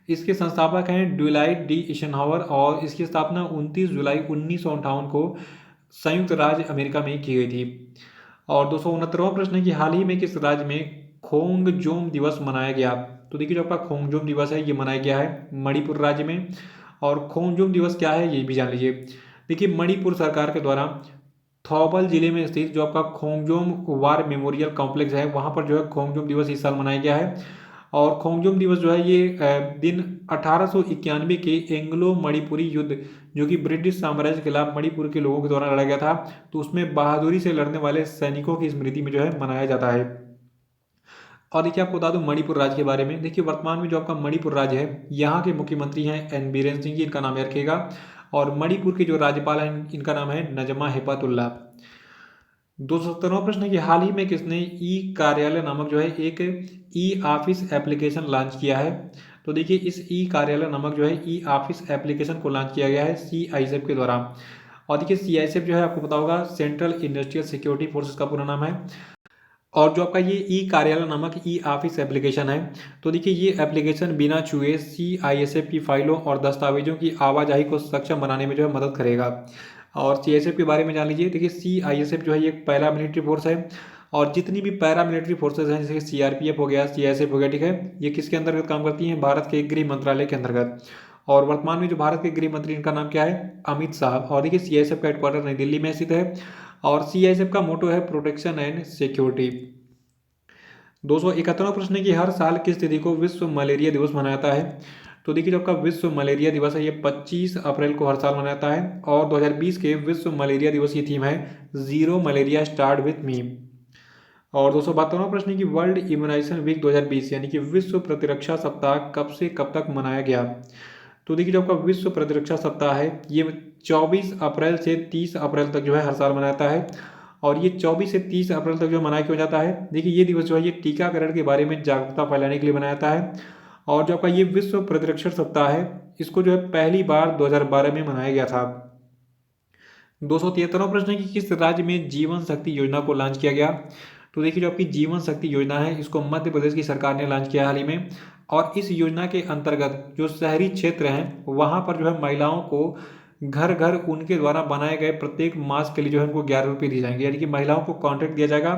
इसके संस्थापक हैं ड्यूलाइट डी इशनहावर, और इसकी स्थापना 29 जुलाई 1958 को संयुक्त राज्य अमेरिका में की गई थी। और 269वां प्रश्न है कि हाल ही में किस राज्य में खोंगजोम दिवस मनाया गया। तो देखिए जो आपका खोंगजोम दिवस है ये मनाया गया है मणिपुर राज्य में। और खोंगजोम दिवस क्या है ये भी जान लीजिए। देखिए मणिपुर सरकार के द्वारा थौबल जिले में स्थित जो आपका खोंगजोम वार मेमोरियल कॉम्प्लेक्स है वहाँ पर जो है खोंगजोम दिवस इस साल मनाया गया है। और खोंगजोम दिवस जो है ये दिन 1891 के एंग्लो मणिपुरी युद्ध जो कि ब्रिटिश साम्राज्य के खिलाफ मणिपुर के लोगों के द्वारा लड़ा गया था, तो उसमें बहादुरी से लड़ने वाले सैनिकों की स्मृति में जो है मनाया जाता है। और देखिए आपको बता दूं मणिपुर राज्य के बारे में। देखिए वर्तमान में जो आपका मणिपुर राज्य है यहाँ के मुख्यमंत्री हैं एन बीरेन सिंह जी, इनका नाम याद रखिएगा। और मणिपुर के जो राज्यपाल हैं इनका नाम है नजमा हेपतुल्ला। 270वां प्रश्न है कि हाल ही में किसने ई कार्यालय नामक जो है एक ई ऑफिस एप्लीकेशन लॉन्च किया है। तो देखिए इस ई कार्यालय नामक जो है ई ऑफिस एप्लीकेशन को लॉन्च किया गया है सीआईएसएफ के द्वारा। और देखिए सीआईएसएफ जो है आपको पता होगा सेंट्रल इंडस्ट्रियल सिक्योरिटी फोर्सेस का पूरा नाम है। और जो आपका ये ई कार्यालय नामक ई ऑफिस एप्लीकेशन है, तो देखिए ये एप्लीकेशन बिना छुए सीआईएसएफ की फाइलों और दस्तावेजों की आवाजाही को सक्षम बनाने में जो है मदद करेगा। और सीआईएसएफ के बारे में जान लीजिए। देखिए सीआईएसएफ जो है ये एक पैरा मिलिट्री फोर्स है, और जितनी भी पैरा मिलिट्री फोर्सेज हैं जैसे सीआरपीएफ हो गया, सीआईएसएफ हो गया, ठीक है, ये किसके अंतर्गत काम करती हैं? भारत के गृह मंत्रालय के अंतर्गत। और वर्तमान में जो भारत के गृह मंत्री, इनका नाम क्या है? अमित शाह। और देखिए सीआईएसएफ का हेडक्वार्टर नई दिल्ली में स्थित है, और सीआईएसएफ का मोटो है प्रोटेक्शन एंड सिक्योरिटी। 271वां प्रश्न है कि हर साल किस तिथि को विश्व मलेरिया दिवस मनाया जाता है? तो देखिए जो आपका विश्व मलेरिया दिवस है ये 25 अप्रैल को हर साल मनाया जाता है, और 2020 के विश्व मलेरिया दिवस की थीम है zero malaria start with me. और 272वां प्रश्न है कि वर्ल्ड इम्यूनाइजेशन वीक 2020 यानी कि विश्व प्रतिरक्षा सप्ताह कब से कब तक मनाया गया? तो देखिए जो आपका विश्व प्रतिरक्षा सप्ताह है ये 24 अप्रैल से 30 अप्रैल तक जो है हर साल मनाया जाता है, और ये 24 से 30 अप्रैल तक जो मनाया क्यों जाता है? देखिए ये दिवस जो है ये टीकाकरण के बारे में जागरूकता फैलाने के लिए मनाया जाता है, और जो आपका ये विश्व प्रतिरक्षण सप्ताह है इसको जो है पहली बार 2012 में मनाया गया था। 273वां प्रश्न है कि किस राज्य में जीवन शक्ति योजना को लॉन्च किया गया? तो देखिए जो आपकी जीवन शक्ति योजना है इसको मध्य प्रदेश की सरकार ने लॉन्च किया हाल ही में, और इस योजना के अंतर्गत जो शहरी क्षेत्र हैं वहाँ पर जो है महिलाओं को घर घर उनके द्वारा बनाए गए प्रत्येक मास्क के लिए जो है उनको 11 रुपये दिए जाएंगे, यानी कि महिलाओं को कॉन्ट्रैक्ट दिया जाएगा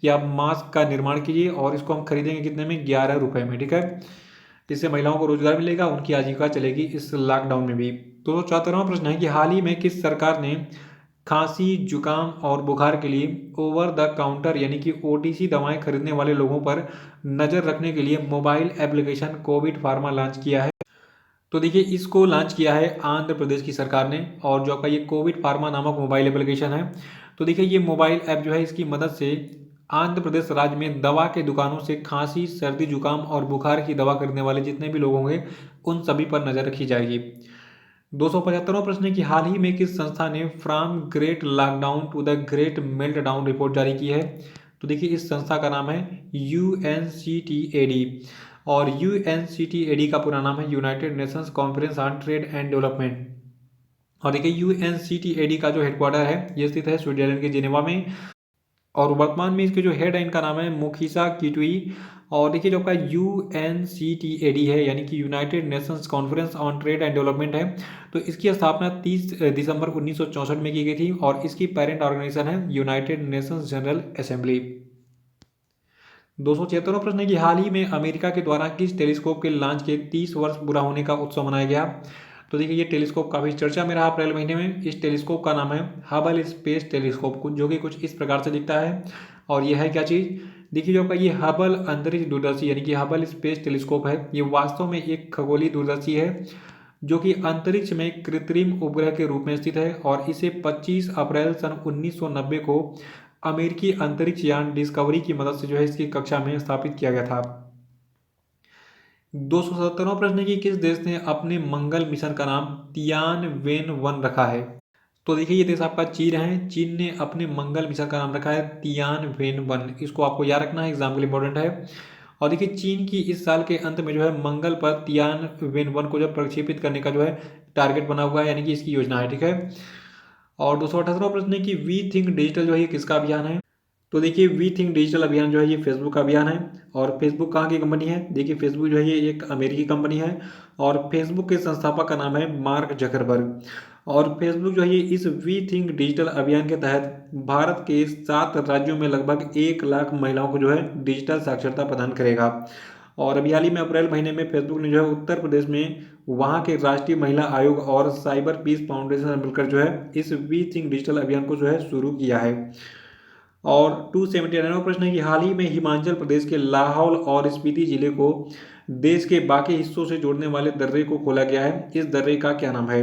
कि आप मास्क का निर्माण कीजिए और इसको हम खरीदेंगे कितने में? 11 रुपये में, ठीक है। इससे महिलाओं को रोजगार मिलेगा, उनकी आजीविका चलेगी इस लॉकडाउन में भी। तो 74वां प्रश्न है कि हाल ही में किस सरकार ने खांसी, जुकाम और बुखार के लिए ओवर द काउंटर यानी कि ओटीसी दवाएं खरीदने वाले लोगों पर नजर रखने के लिए mobile application Covid pharma launch किया है? तो देखिए इसको लॉन्च किया है आंध्र प्रदेश की सरकार ने, और जो आपका ये कोविड फार्मा नामक मोबाइल एप्लीकेशन है, तो देखिए ये मोबाइल ऐप जो है इसकी मदद से आंध्र प्रदेश राज्य में दवा के दुकानों से खांसी, सर्दी, जुकाम और बुखार की दवा खरीदने वाले जितने भी लोग होंगे उन सभी पर नजर रखी जाएगी। 275वां प्रश्न है कि हाल ही में किस संस्था ने from great lockdown to the great meltdown report जारी की है? तो देखिए इस संस्था का नाम है यूएनसीटीएडी, और यूएनसीटीएडी का पूरा नाम है United Nations conference on trade and development. और देखिए यूएनसीटीएडी का जो हेडक्वार्टर है ये स्थित है स्विट्जरलैंड के जिनेवा में, और वर्तमान में इसके जो हेड है इनका नाम है मुखीसा किटुई। और देखिए जो आपका यूएनसीटीएडी है यानी कि United Nations conference on trade and development है, तो इसकी स्थापना 30 दिसंबर 1964 में की गई थी, और इसकी पेरेंट ऑर्गेनाइजेशन है यूनाइटेड नेशंस जनरल असेंबली। 276वां प्रश्न है कि हाल ही में अमेरिका के द्वारा किस टेलीस्कोप के लॉन्च के 30 वर्ष पूरा होने का उत्सव मनाया गया? तो देखिए ये टेलीस्कोप काफी चर्चा में रहा अप्रैल महीने में। इस टेलीस्कोप का नाम है हबल स्पेस टेलीस्कोप, जो कि कुछ इस प्रकार से दिखता है। और यह है क्या चीज? देखिए जो आपका ये हबल अंतरिक्ष दूरदर्शी यानी कि हबल स्पेस टेलीस्कोप है, ये वास्तव में एक खगोलीय दूरदर्शी है जो कि अंतरिक्ष में कृत्रिम उपग्रह के रूप में स्थित है, और इसे 25 अप्रैल सन 1990 को अमेरिकी अंतरिक्ष यान डिस्कवरी की मदद से जो है इसकी कक्षा में स्थापित किया गया था। 277वां प्रश्न है कि किस देश ने अपने मंगल मिशन का नाम तियानवेन-1 रखा है? तो देखिए ये देश आपका चीन है। चीन ने अपने मंगल मिशन का नाम रखा है तियानवेन-1। इसको आपको याद रखना है, एग्जाम के लिए इंपॉर्टेंट है। और देखिए चीन की इस साल के अंत में जो है मंगल पर तियानवेन-1 को जो प्रक्षेपित करने का जो है टारगेट बना हुआ है, यानी कि इसकी योजना है, ठीक है। और 278वां प्रश्न है कि वी थिंक डिजिटल जो है ये किसका अभियान है? तो देखिए वी थिंक डिजिटल अभियान जो है ये फेसबुक का अभियान है। और फेसबुक कहाँ की कंपनी है? देखिए फेसबुक जो है ये एक अमेरिकी कंपनी है, और फेसबुक के संस्थापक का नाम है मार्क जकरबर्ग। और फेसबुक जो है ये इस वी थिंक डिजिटल अभियान के तहत भारत के 7 राज्यों में लगभग 1 लाख महिलाओं को जो है डिजिटल साक्षरता प्रदान करेगा। और अभी हाल ही में अप्रैल महीने में फेसबुक ने जो है उत्तर प्रदेश में वहाँ के राष्ट्रीय महिला आयोग और साइबर पीस फाउंडेशन से मिलकर जो है इस वी थिंक डिजिटल अभियान को जो है शुरू किया है। और 279वां प्रश्न है कि हाल ही में हिमाचल प्रदेश के लाहौल और स्पीति जिले को देश के बाकी हिस्सों से जोड़ने वाले दर्रे को खोला गया है। इस दर्रे का क्या नाम है?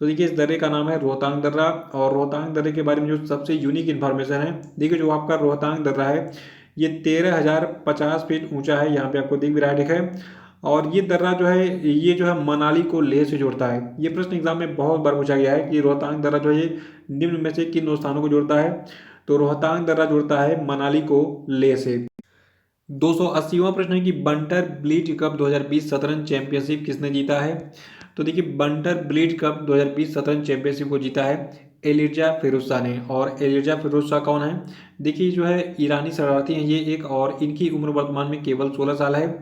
तो देखिए इस दर्रे का नाम है रोहतांग दर्रा। और रोहतांग दर्रे के बारे में जो सबसे यूनिक इन्फॉर्मेशन है, देखिए जो आपका रोहतांग दर्रा है ये 13,050 फीट ऊंचा है, यहाँ पे आपको दिख भी रहा है, ठीक है। और ये दर्रा जो है ये जो है मनाली को लेह से जोड़ता है। ये प्रश्न एग्जाम में बहुत बार पूछा गया है कि रोहतांग दर्रा जो है ये निम्न में से किन दो स्थानों को जोड़ता है? तो रोहतांग दर्रा जोड़ता है मनाली को लेह से। 280वां प्रश्न है कि बंटर ब्लीच कप 2020 शतरंज चैंपियनशिप किसने जीता है? तो देखिए बंटर ब्लीच कप 2020 शतरंज चैंपियनशिप को जीता है एलिजा फिरोजशाह ने। और एलिजा फिरोजशाह कौन है? देखिए जो है ईरानी शरणार्थी हैं ये एक, और इनकी उम्र वर्तमान में केवल 16 साल है।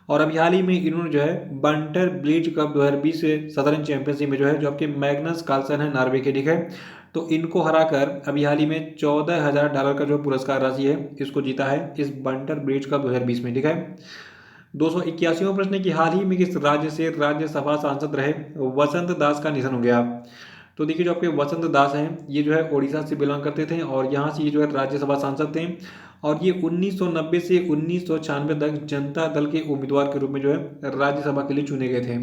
और अभी हाल ही में इन्होंने जो है बंटर ब्लीच कप 2020 शतरंज चैंपियनशिप में जो है जो आपके मैग्नस कार्लसन है नॉर्वे के, ठीक है, तो इनको हराकर अभी हाल ही में $14,000 का जो पुरस्कार राशि है इसको जीता है इस बंटर ब्रिज का 2020 में। ठीक है। 281वां प्रश्न है कि हाल ही में किस राज्य से राज्यसभा सांसद रहे वसंत दास का निधन हो गया। तो देखिए जो आपके वसंत दास हैं ये जो है ओडिशा से बिलोंग करते थे और यहाँ से ये जो है राज्यसभा सांसद थे और ये 1990 से 1996 तक जनता दल के उम्मीदवार के रूप में जो है राज्यसभा के लिए चुने गए थे।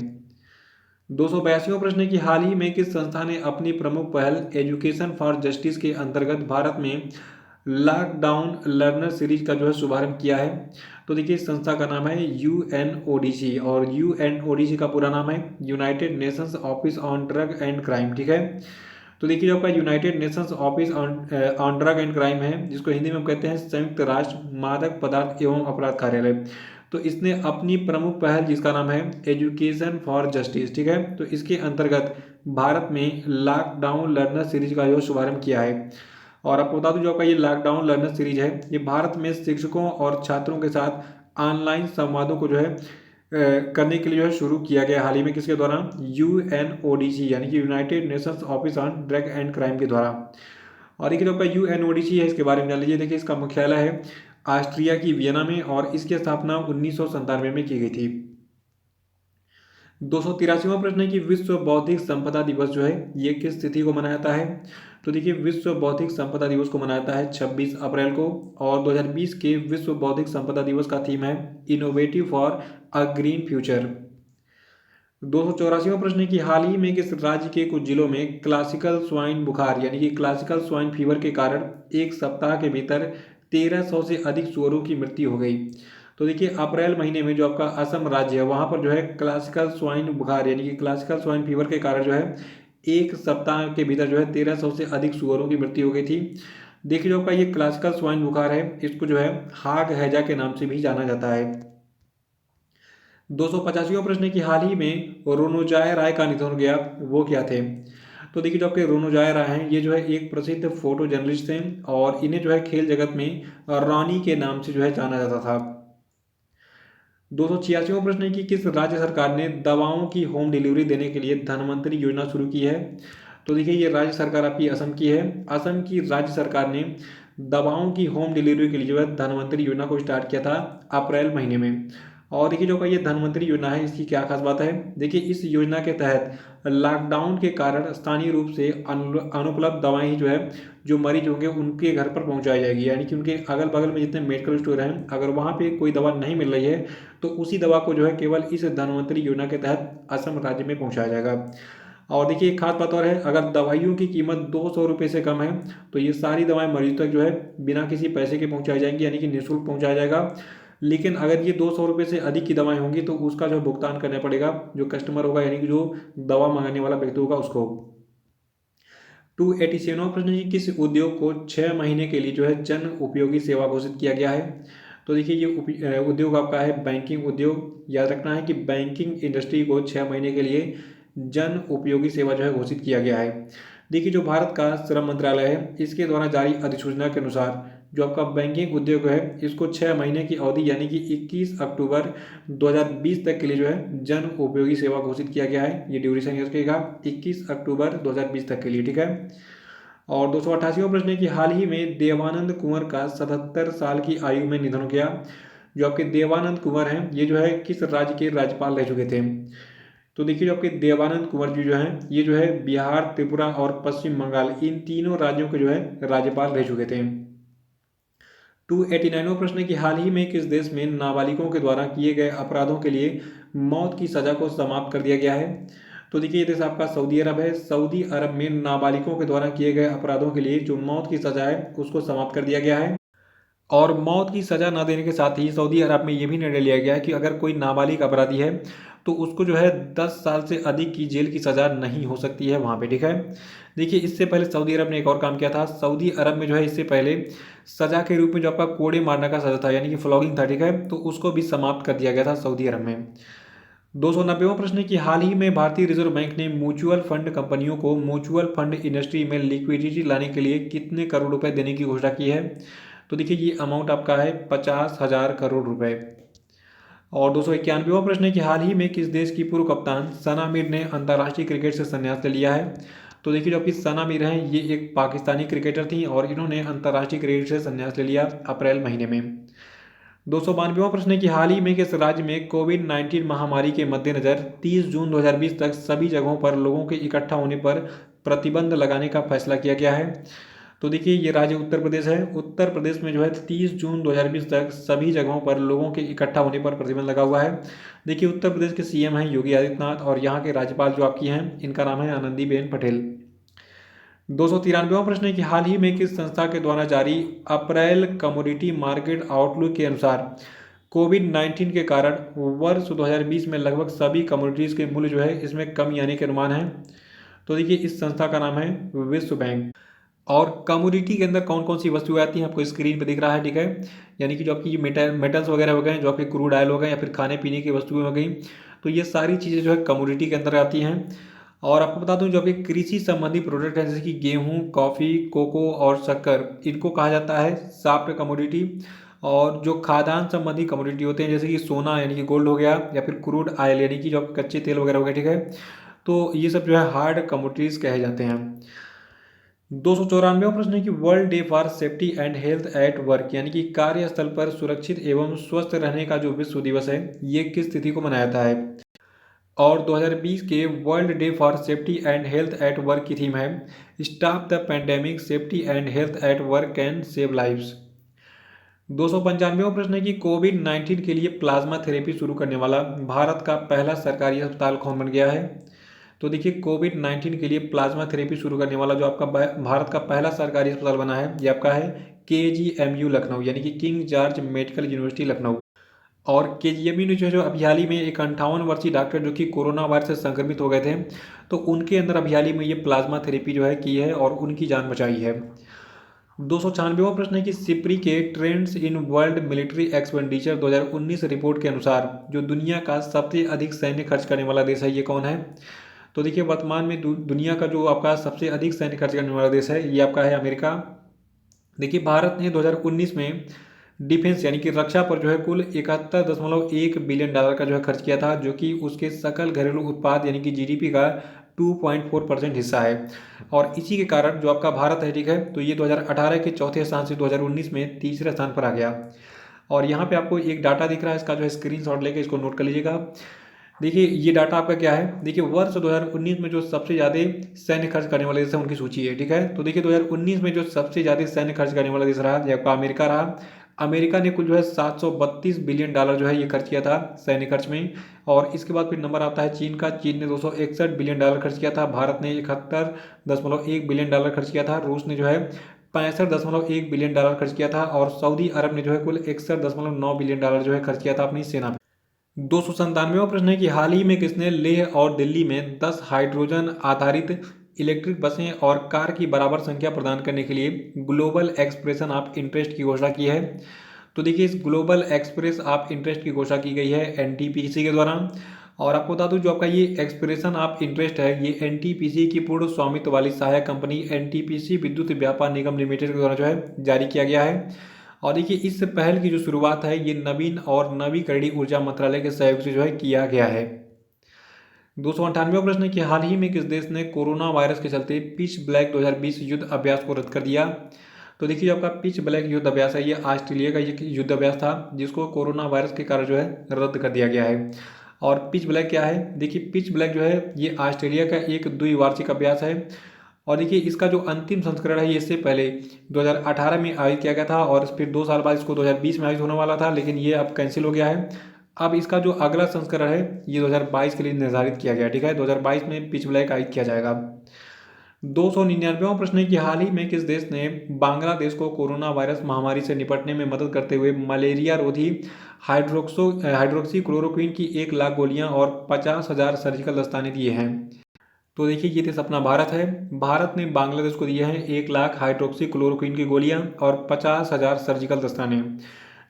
282वां प्रश्न है कि हाल ही में किस संस्था ने अपनी प्रमुख पहल एजुकेशन फॉर जस्टिस के अंतर्गत भारत में लॉकडाउन लर्नर सीरीज का जो है शुभारंभ किया है। तो देखिए इस संस्था का नाम है यूएनओडीसी और यूएनओडीसी का पूरा नाम है United Nations office on drug and crime. ठीक है। तो देखिए जो आपका United Nations office on drug and crime है जिसको हिंदी में हम कहते हैं संयुक्त राष्ट्र मादक पदार्थ एवं अपराध कार्यालय, तो इसने अपनी प्रमुख पहल जिसका नाम है एजुकेशन फॉर जस्टिस, ठीक है, तो इसके अंतर्गत भारत में लॉकडाउन लर्नर सीरीज का जो शुभारंभ किया है। और आपको बता दूं जो आपका ये लॉकडाउन लर्नर सीरीज है ये भारत में शिक्षकों और छात्रों के साथ ऑनलाइन संवादों को जो है करने के लिए जो है शुरू किया गया हाल ही में किसके द्वारा यूएनओडीसी यानी कि United Nations office on drug and crime के द्वारा। और एक जो आपका यूएनओडीसी है इसके बारे में जान लीजिए। देखिए इसका मुख्यालय है ऑस्ट्रिया की वियना में और इसकी स्थापना 1997 में की गई थी। 283वां प्रश्न है कि विश्व बौद्धिक संपदा दिवस जो है ये किस तिथि को मनाया जाता है। तो देखिए विश्व बौद्धिक संपदा दिवस को मनाया जाता है 26 अप्रैल को और 2020 के विश्व बौद्धिक संपदा दिवस का थीम है innovative for a green future. 284वां प्रश्न है कि हाल ही में किस राज्य के कुछ जिलों में क्लासिकल स्वाइन बुखार यानी कि क्लासिकल स्वाइन फीवर के कारण एक सप्ताह के भीतर 1300 से अधिक सुअरों की मृत्यु हो गई। तो देखिए अप्रैल महीने में जो आपका असम राज्य है वहां पर जो है क्लासिकल स्वाइन बुखार यानी कि क्लासिकल स्वाइन फीवर के कारण जो है एक सप्ताह के भीतर जो है 1300 से अधिक सुअरों की मृत्यु हो गई थी। देखिए जो आपका ये क्लासिकल स्वाइन बुखार है इसको जो है हाग हैजा के नाम से भी जाना जाता है। 285वां प्रश्न है कि हाल ही में रोनोजाय राय का निधन हो गया वो क्या थे। तो देखिए जो आपके रोनोजाय राय हैं ये जो है एक प्रसिद्ध फोटो जर्नलिस्ट थे और इन्हें जो है खेल जगत में रॉनी के नाम से जो है जाना जाता था। 286वां प्रश्न है कि किस राज्य सरकार ने दवाओं की होम डिलीवरी देने के लिए धन्वंतरी योजना शुरू की है। तो देखिए ये राज्य सरकार आपकी असम की है। असम की राज्य सरकार ने दवाओं की होम डिलीवरी के लिए जो है धन्वंतरी योजना को स्टार्ट किया था अप्रैल महीने में। और देखिए जो का ये धन्वंतरी योजना है इसकी क्या खास बात है। देखिए इस योजना के तहत लॉकडाउन के कारण स्थानीय रूप से अनुपलब्ध दवाएं जो है जो मरीज होंगे उनके घर पर पहुंचाई जाएगी यानी कि उनके अगल बगल में जितने मेडिकल स्टोर हैं अगर वहां पे कोई दवा नहीं मिल रही है तो उसी दवा को जो है केवल इस धन्वंतरी योजना के तहत असम राज्य में पहुंचाया जाएगा। और देखिए एक खास बात और है अगर दवाइयों की कीमत 200 रुपये से कम है तो ये सारी दवाएं मरीज तक जो है बिना किसी पैसे के पहुंचाई जाएंगी यानी कि निःशुल्क पहुंचाया जाएगा। लेकिन अगर ये 200 रुपये से अधिक की दवाएं होंगी तो उसका जो भुगतान करना पड़ेगा जो कस्टमर होगा यानी कि जो दवा मंगाने वाला व्यक्ति होगा उसको। 287वां प्रश्न है कि किस उद्योग को 6 महीने के लिए जो है जन उपयोगी सेवा घोषित किया गया है। तो देखिए ये उद्योग आपका है बैंकिंग उद्योग। याद रखना है कि बैंकिंग इंडस्ट्री को 6 महीने के लिए जन उपयोगी सेवा जो है घोषित किया गया है। देखिए जो भारत का श्रम मंत्रालय है इसके द्वारा जारी अधिसूचना के अनुसार जो आपका बैंकिंग उद्योग है इसको 6 महीने की अवधि यानी कि 21 अक्टूबर 2020 तक के लिए जो है जन उपयोगी सेवा घोषित किया गया है। ये ड्यूरेशन रखेगा 21 अक्टूबर 2020 तक के लिए, ठीक है। और 288वां प्रश्न है कि हाल ही में देवानंद कुंवर का 77 साल की आयु में निधन हो गया। जो आपके देवानंद कुंवर हैं ये जो है किस राज्य के राज्यपाल रह चुके थे। तो देखिए जो आपके देवानंद कुंवर जी जो हैं ये जो है बिहार त्रिपुरा और पश्चिम बंगाल इन तीनों राज्यों के जो है राज्यपाल रह चुके थे। 289वां प्रश्न है कि हाल ही में किस देश में नाबालिगों के द्वारा किए गए अपराधों के लिए मौत की सजा को समाप्त कर दिया गया है। तो देखिए ये देश आपका सऊदी अरब है। सऊदी अरब में नाबालिगों के द्वारा किए गए अपराधों के लिए जो मौत की सजा है उसको समाप्त कर दिया गया है। और मौत की सजा न देने के साथ ही सऊदी अरब में ये भी निर्णय लिया गया है कि अगर कोई नाबालिग अपराधी है तो उसको जो है 10 साल से अधिक की जेल की सजा नहीं हो सकती है वहाँ पे, ठीक है। देखिए इससे पहले सऊदी अरब ने एक और काम किया था। सऊदी अरब में जो है इससे पहले सजा के रूप में जो आपका कोड़े मारने का सजा था यानी कि फ्लॉगिंग था, ठीक है, तो उसको भी समाप्त कर दिया गया था सऊदी अरब में। 290वां प्रश्न है कि हाल ही में भारतीय रिजर्व बैंक ने म्यूचुअल फंड कंपनियों को म्यूचुअल फंड इंडस्ट्री में लिक्विडिटी लाने के लिए कितने करोड़ रुपए देने की घोषणा की है। तो देखिए ये अमाउंट आपका है 50,000 करोड़ रुपए। और 291वां प्रश्न है कि हाल ही में किस देश की पूर्व कप्तान सना मीर ने अंतर्राष्ट्रीय क्रिकेट से संन्यास ले लिया है। तो देखिए जो आपकी सना मीर हैं ये एक पाकिस्तानी क्रिकेटर थी और इन्होंने अंतर्राष्ट्रीय क्रिकेट से संन्यास ले लिया अप्रैल महीने में। 292वां प्रश्न है कि हाल ही में किस राज्य में कोविड-19 महामारी के मद्देनज़र 30 जून 2020 तक सभी जगहों पर लोगों के इकट्ठा होने पर प्रतिबंध लगाने का फैसला किया गया है? तो देखिए ये राज्य उत्तर प्रदेश है। उत्तर प्रदेश में जो है 30 जून 2020 तक सभी जगहों पर लोगों के इकट्ठा होने पर प्रतिबंध लगा हुआ है। देखिए उत्तर प्रदेश के सीएम हैं योगी आदित्यनाथ और यहाँ के राज्यपाल जो आपकी हैं इनका नाम है आनंदीबेन पटेल। 293वां प्रश्न है कि हाल ही में किस संस्था के द्वारा जारी अप्रैल कमोडिटी मार्केट आउटलुक के अनुसार कोविड-19 के कारण वर्ष 2020 में लगभग सभी कमोडिटीज़ के मूल्य जो है इसमें कमी आने के अनुमान है? तो देखिए इस संस्था का नाम है विश्व बैंक। और कमोडिटी के अंदर कौन कौन सी वस्तुएं आती हैं आपको स्क्रीन पे दिख रहा है, ठीक है। यानी कि जो आपकी मेटल्स वगैरह हो गए, जो आपके क्रूड ऑयल हो गए या फिर खाने पीने की वस्तुएं हो गई, तो ये सारी चीज़ें जो है कमोडिटी के अंदर आती हैं। और आपको बता दूं जो आपके कृषि संबंधी प्रोडक्ट हैं जैसे कि गेहूं, कॉफ़ी, कोको और शक्कर, इनको कहा जाता है सॉफ्ट कमोडिटी। और जो खाद्यान्न संबंधी कमोडिटी होते हैं जैसे कि सोना यानी कि गोल्ड हो गया या फिर क्रूड ऑयल यानी कि जो कच्चे तेल वगैरह हो गए, ठीक है, तो ये सब जो है हार्ड कमोडिटीज़ कहे जाते हैं। 294वां प्रश्न है कि world day for safety and health at work यानी कि कार्यस्थल पर सुरक्षित एवं स्वस्थ रहने का जो विश्व दिवस है ये किस तिथि को मनाया जाता है? और 2020 के world day for safety and health at work की थीम है stop the pandemic safety and health at work can save lives. 295वां प्रश्न है कि कोविड-19 के लिए प्लाज्मा थेरेपी शुरू करने वाला भारत का पहला सरकारी अस्पताल कौन बन गया है? तो देखिए कोविड-19 के लिए प्लाज्मा थेरेपी शुरू करने वाला जो आपका भारत का पहला सरकारी अस्पताल बना है ये आपका है KGMU लखनऊ यानी कि king George medical university Lucknow. और KGMU ने जो अभी हाल ही में एक 58 वर्षीय डॉक्टर जो कि कोरोना वायरस से संक्रमित हो गए थे, तो उनके अंदर अभी हाल ही में ये प्लाज्मा थेरेपी जो है की है और उनकी जान बचाई है। 296वां प्रश्न है कि सिप्री के trends in world military expenditure 2019 report के अनुसार जो दुनिया का सबसे अधिक सैन्य खर्च करने वाला देश है ये कौन है? तो देखिए वर्तमान में दुनिया का जो आपका सबसे अधिक सैन्य खर्च करने वाला देश है ये आपका है अमेरिका। देखिए भारत ने 2019 में डिफेंस यानी कि रक्षा पर जो है कुल 71.1 बिलियन डॉलर का जो है खर्च किया था, जो कि उसके सकल घरेलू उत्पाद यानी कि GDP का 2.4% हिस्सा है। और इसी के कारण जो आपका भारत है, ठीक है, तो ये 2018 के चौथे स्थान से 2019 में तीसरे स्थान पर आ गया। और यहाँ पे आपको एक डाटा दिख रहा है, इसका जो है स्क्रीनशॉट लेके इसको नोट कर लीजिएगा। देखिए ये डाटा आपका क्या है, देखिए वर्ष 2019 में जो सबसे ज़्यादा सैन्य खर्च करने वाले देश हैं उनकी सूची है, ठीक है। तो देखिए 2019 में जो सबसे ज़्यादा सैन्य खर्च करने वाला देश रहा ये आपका अमेरिका रहा। अमेरिका ने कुल जो है 732 बिलियन डॉलर जो है ये खर्च किया था सैन्य खर्च में। और इसके बाद फिर नंबर आता है चीन का। चीन ने 261 बिलियन डॉलर खर्च किया था। भारत ने 71.1 बिलियन डॉलर खर्च किया था। रूस ने जो है 65.1 बिलियन डॉलर खर्च किया था। और सऊदी अरब ने जो है कुल 61.9 बिलियन डॉलर जो है खर्च किया था अपनी सेना पे। 297वां प्रश्न है कि हाल ही में किसने लेह और दिल्ली में 10 हाइड्रोजन आधारित इलेक्ट्रिक बसें और कार की बराबर संख्या प्रदान करने के लिए ग्लोबल एक्सप्रेशन ऑफ इंटरेस्ट की घोषणा की है? तो देखिए इस ग्लोबल एक्सप्रेस ऑफ इंटरेस्ट की घोषणा की गई है NTPC के द्वारा। और आपको बता दूं जो आपका ये एक्सप्रेशन ऑफ इंटरेस्ट है ये NTPC की पूर्ण स्वामित्व वाली सहायक कंपनी NTPC विद्युत व्यापार निगम लिमिटेड के द्वारा जो है जारी किया गया है। और देखिए इस पहल की जो शुरुआत है ये नवीन और नवीकरणीय ऊर्जा मंत्रालय के सहयोग से जो है किया गया है। 298वां प्रश्न है कि हाल ही में किस देश ने कोरोना वायरस के चलते पिच ब्लैक 2020 युद्ध अभ्यास को रद्द कर दिया? तो देखिए आपका पिच ब्लैक युद्ध अभ्यास है ये ऑस्ट्रेलिया का ये युद्ध अभ्यास था जिसको कोरोना वायरस के कारण जो है रद्द कर दिया गया है। और पिच ब्लैक क्या है, देखिए पिच ब्लैक जो है ये ऑस्ट्रेलिया का एक द्विवार्षिक अभ्यास है। और देखिए इसका जो अंतिम संस्करण है ये इससे पहले 2018 में आयोजित किया गया था और फिर 2 साल बाद इसको 2020 में आयोजित होने वाला था, लेकिन ये अब कैंसिल हो गया है। अब इसका जो अगला संस्करण है ये 2022 के लिए निर्धारित किया गया, ठीक है। 2022 में पिच ब्लैक आयोजित किया जाएगा। 299वां प्रश्न है कि हाल ही में किस देश ने बांग्लादेश को कोरोना वायरस महामारी से निपटने में मदद करते हुए मलेरिया रोधी हाइड्रोक्सी क्लोरोक्विन की 1 लाख गोलियां और 50,000 सर्जिकल दस्ताने दिए हैं? तो देखिए ये देश अपना भारत है। भारत ने बांग्लादेश को दिए हैं 1 लाख हाइड्रोक्सी क्लोरोक्विन की गोलियां और 50,000 सर्जिकल दस्ताने।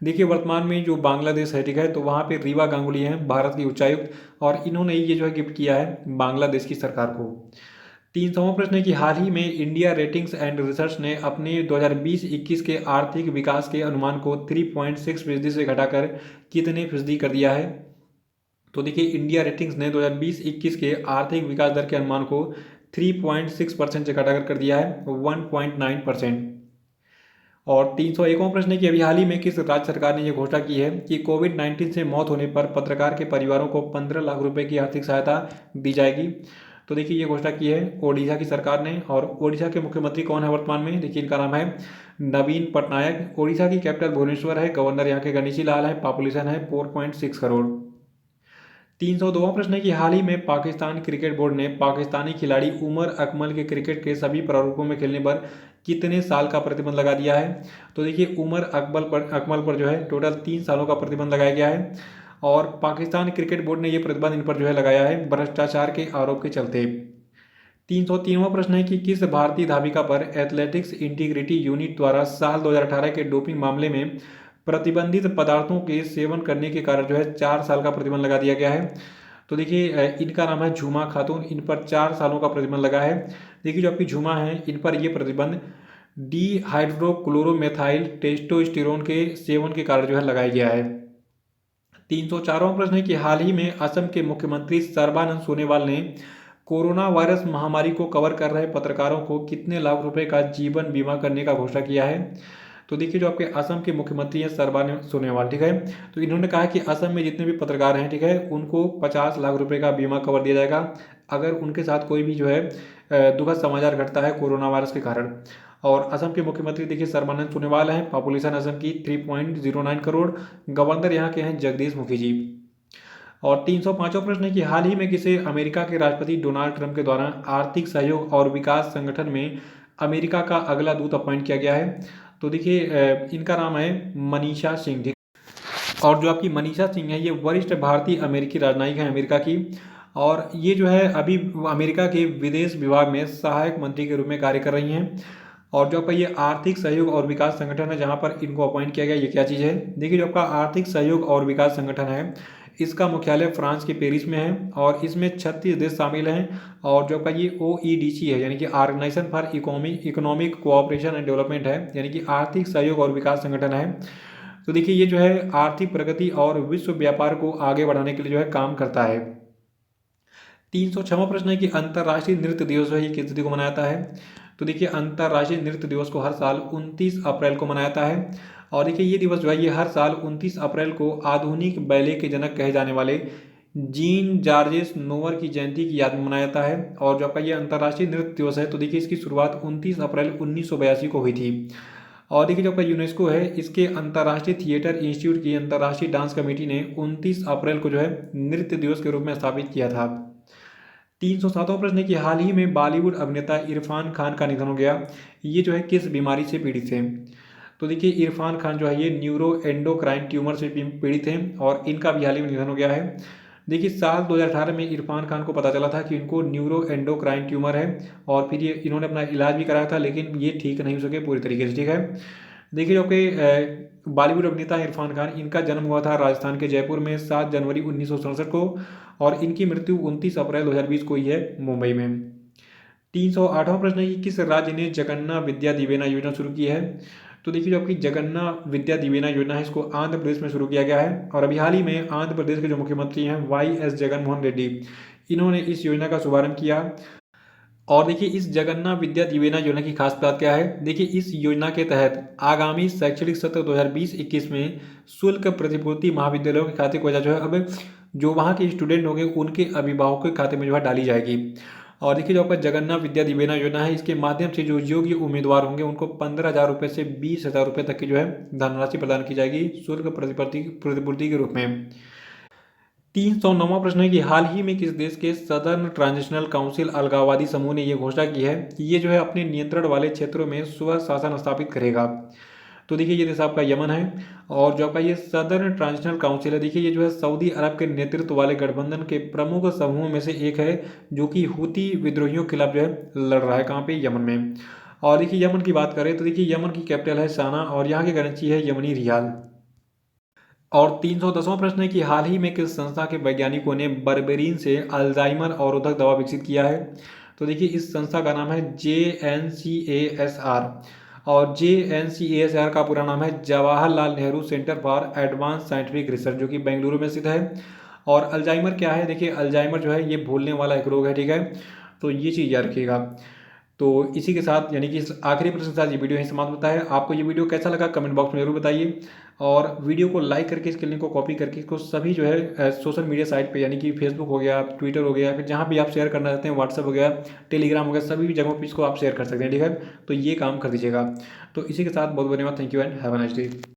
देखिए वर्तमान में जो बांग्लादेश है, ठीक है, तो वहाँ पे रीवा गांगुली हैं भारत की उच्चायुक्त और इन्होंने ये जो है गिफ्ट किया है बांग्लादेश की सरकार को। 300वां प्रश्न है कि हाल ही में इंडिया रेटिंग्स एंड रिसर्च ने अपने 2020-21 के आर्थिक विकास के अनुमान को 3.6% से घटाकर कितने फीसदी कर दिया है? तो देखिए इंडिया रेटिंग्स ने 2020-21 के आर्थिक विकास दर के अनुमान को 3.6% से घटाकर कर दिया है 1.9%। और 301वां प्रश्न है कि अभी हाल ही में किस राज्य सरकार ने यह घोषणा की है कि कोविड-19 से मौत होने पर पत्रकार के परिवारों को 15 लाख रुपए की आर्थिक सहायता दी जाएगी। तो देखिए ये घोषणा की है ओडिशा की सरकार ने। और ओडिशा के मुख्यमंत्री कौन है वर्तमान में, देखिए इनका नाम है नवीन पटनायक। ओडिशा की कैपिटल भुवनेश्वर है। गवर्नर यहाँ के गणेशी लाल है। पॉपुलेशन है 4.6 करोड़। 302वां प्रश्न है कि हाल ही में पाकिस्तान क्रिकेट बोर्ड ने पाकिस्तानी खिलाड़ी उमर अकमल के क्रिकेट के सभी प्रारूपों में खेलने पर कितने साल का प्रतिबंध लगा दिया है। तो देखिए उमर अकमल पर जो है टोटल 3 सालों का प्रतिबंध लगाया गया है। और पाकिस्तान क्रिकेट बोर्ड ने यह प्रतिबंध इन पर जो है लगाया है भ्रष्टाचार के आरोप के चलते। 303वां प्रश्न है कि किस भारतीय धाविका पर एथलेटिक्स इंटीग्रिटी यूनिट द्वारा साल 2018 के डोपिंग मामले में प्रतिबंधित पदार्थों के सेवन करने के कारण जो है 4 साल का प्रतिबंध लगा दिया गया है। तो देखिए इनका नाम है झूमा खातून। इन पर 4 सालों का प्रतिबंध लगा है। देखिए जो आपकी झूमा है इन पर यह प्रतिबंध डिहाइड्रोक्लोरोमेथाइल टेस्टोस्टेरोन के सेवन के कारण जो है लगाया गया है। 304वां प्रश्न है कि हाल ही में असम के मुख्यमंत्री सर्बानंद सोनोवाल ने कोरोना वायरस महामारी को कवर कर रहे पत्रकारों को कितने लाख रुपए का जीवन बीमा करने का घोषणा किया है। तो देखिए जो आपके असम के मुख्यमंत्री हैं सर्बानंद सोनोवाल, ठीक है, तो इन्होंने कहा कि असम में जितने भी पत्रकार हैं, ठीक है, उनको 50 लाख रुपए का बीमा कवर दिया जाएगा अगर उनके साथ कोई भी जो है दुखद समाचार घटता है कोरोना वायरस के कारण। और असम के मुख्यमंत्री देखिए सर्बानंद सोनोवाल हैं। पॉपुलेशन असम की 3.09 करोड़। गवर्नर यहाँ के हैं जगदीश मुखी जी। और 305वां प्रश्न है कि हाल ही में किसे अमेरिका के राष्ट्रपति डोनाल्ड ट्रंप के द्वारा आर्थिक सहयोग और विकास संगठन में अमेरिका का अगला दूत अपॉइंट किया गया है। तो देखिए इनका नाम है मनीषा सिंह, ठीक। और जो आपकी मनीषा सिंह है ये वरिष्ठ भारतीय अमेरिकी राजनयिक है अमेरिका की। और ये जो है अभी अमेरिका के विदेश विभाग में सहायक मंत्री के रूप में कार्य कर रही हैं। और जो आपका ये आर्थिक सहयोग और विकास संगठन है जहाँ पर इनको अपॉइंट किया गया, ये क्या चीज़ है, देखिए जो आपका आर्थिक सहयोग और विकास संगठन है इसका मुख्यालय फ्रांस के पेरिस में है। और इसमें 36 देश शामिल हैं। और जो आपका ये OEDC है यानी कि organisation for economic cooperation and development है, यानी कि आर्थिक सहयोग और विकास संगठन है। तो देखिए ये जो है आर्थिक प्रगति और विश्व व्यापार को आगे बढ़ाने के लिए जो है काम करता है। 306वां प्रश्न है कि अंतर्राष्ट्रीय नृत्य दिवस है ये किस तिथि को मनाया जाता है। तो देखिए अंतर्राष्ट्रीय नृत्य दिवस को हर साल 29 अप्रैल को मनाया जाता है। और देखिए ये दिवस जो है ये हर साल 29 अप्रैल को आधुनिक बैले के जनक कहे जाने वाले जीन जॉर्जेस नोवर की जयंती की याद में मनाया जाता है। और जो आपका ये अंतर्राष्ट्रीय नृत्य दिवस है तो देखिए इसकी शुरुआत 29 अप्रैल 1982 को हुई थी। और देखिए जो आपका यूनेस्को है इसके अंतर्राष्ट्रीय थिएटर इंस्टीट्यूट की अंतर्राष्ट्रीय डांस कमेटी ने 29 अप्रैल को जो है नृत्य दिवस के रूप में स्थापित किया था। 307वां प्रश्न है कि हाल ही में बॉलीवुड अभिनेता इरफान खान का निधन हो गया। ये जो है किस बीमारी से पीड़ित थे। तो देखिए इरफान खान जो है ये न्यूरो एंडोक्राइन ट्यूमर से पीड़ित हैं और इनका भी हाल ही में निधन हो गया है। देखिए साल 2018 में इरफान खान को पता चला था कि इनको न्यूरो एंडोक्राइन ट्यूमर है। और फिर ये इन्होंने अपना इलाज भी कराया था लेकिन ये ठीक नहीं हो सके पूरी तरीके से, ठीक है। देखिए जो कि बॉलीवुड अभिनेता इरफान खान, इनका जन्म हुआ था राजस्थान के जयपुर में 7 जनवरी 1967 को। और इनकी मृत्यु 29 अप्रैल 2020 को ही है मुंबई में। 308वां प्रश्न है कि किस राज्य ने जगन्ना विद्या दिवेना योजना शुरू की है। तो देखिए जो आपकी जगन्ना विद्या दिवेना योजना है इसको आंध्र प्रदेश में शुरू किया गया है। और अभी हाल ही में आंध्र प्रदेश के जो मुख्यमंत्री हैं YS जगनमोहन रेड्डी, इन्होंने इस योजना का शुभारंभ किया। और देखिए इस जगन्ना विद्या दिवेना योजना की खास बात क्या है, देखिए इस योजना के तहत आगामी शैक्षणिक सत्र 2020-21 में शुल्क प्रतिपूर्ति महाविद्यालयों के खाते को जो है अब जो वहाँ के स्टूडेंट होंगे उनके अभिभावकों के खाते में जो है डाली जाएगी। और देखिए जो आपका जगन्ना विद्या दिवेना योजना है इसके माध्यम से जो योग्य उम्मीदवार होंगे उनको 15,000 रुपये से 20,000 रुपये तक की जो है धनराशि प्रदान की जाएगी शुल्क प्रतिपूर्ति के रूप में। 309वां प्रश्न है कि हाल ही में किस देश के सदर्न ट्रांजिशनल काउंसिल अलगाववादी समूह ने यह घोषणा की है कि ये जो है अपने नियंत्रण वाले क्षेत्रों में स्व शासन स्थापित करेगा। तो देखिए ये देश आपका यमन है। और जो आपका ये सदर्न ट्रांजिशनल काउंसिल है देखिए ये जो है सऊदी अरब के नेतृत्व वाले गठबंधन के प्रमुख समूहों में से एक है जो कि हूती विद्रोहियों के खिलाफ जो है लड़ रहा है, कहाँ पे, यमन में। और देखिए यमन की बात करें तो देखिए यमन की कैपिटल है साना और यहाँ की करेंसी है यमनी रियाल। और 310वां प्रश्न है कि हाल ही में किस संस्था के वैज्ञानिकों ने बर्बेरिन से अल्जाइमर अवरोधक दवा विकसित किया है। तो देखिए इस संस्था का नाम है JNCASR। और JNCASR का पूरा नाम है Jawaharlal Nehru centre for advance scientific research, जो कि बेंगलुरु में स्थित है। और अल्जाइमर क्या है, देखिए अल्जाइमर जो है ये भूलने वाला एक रोग है, ठीक है। तो ये चीज़ याद रखिएगा। तो इसी के साथ यानी कि इस आखिरी प्रश्न के साथ ये वीडियो यहीं समाप्त होता है। आपको ये वीडियो कैसा लगा कमेंट बॉक्स में ज़रूर बताइए, और वीडियो को लाइक करके इसके लिंक को कॉपी करके इसको सभी जो है सोशल मीडिया साइट पे यानी कि फेसबुक हो गया, ट्विटर हो गया, फिर जहाँ भी आप शेयर करना चाहते हैं, व्हाट्सएप हो गया, टेलीग्राम हो गया, सभी जगहों पे इसको आप शेयर कर सकते हैं, ठीक है। तो ये काम कर दीजिएगा। तो इसी के साथ बहुत बहुत धन्यवाद। Thank you and have a nice day.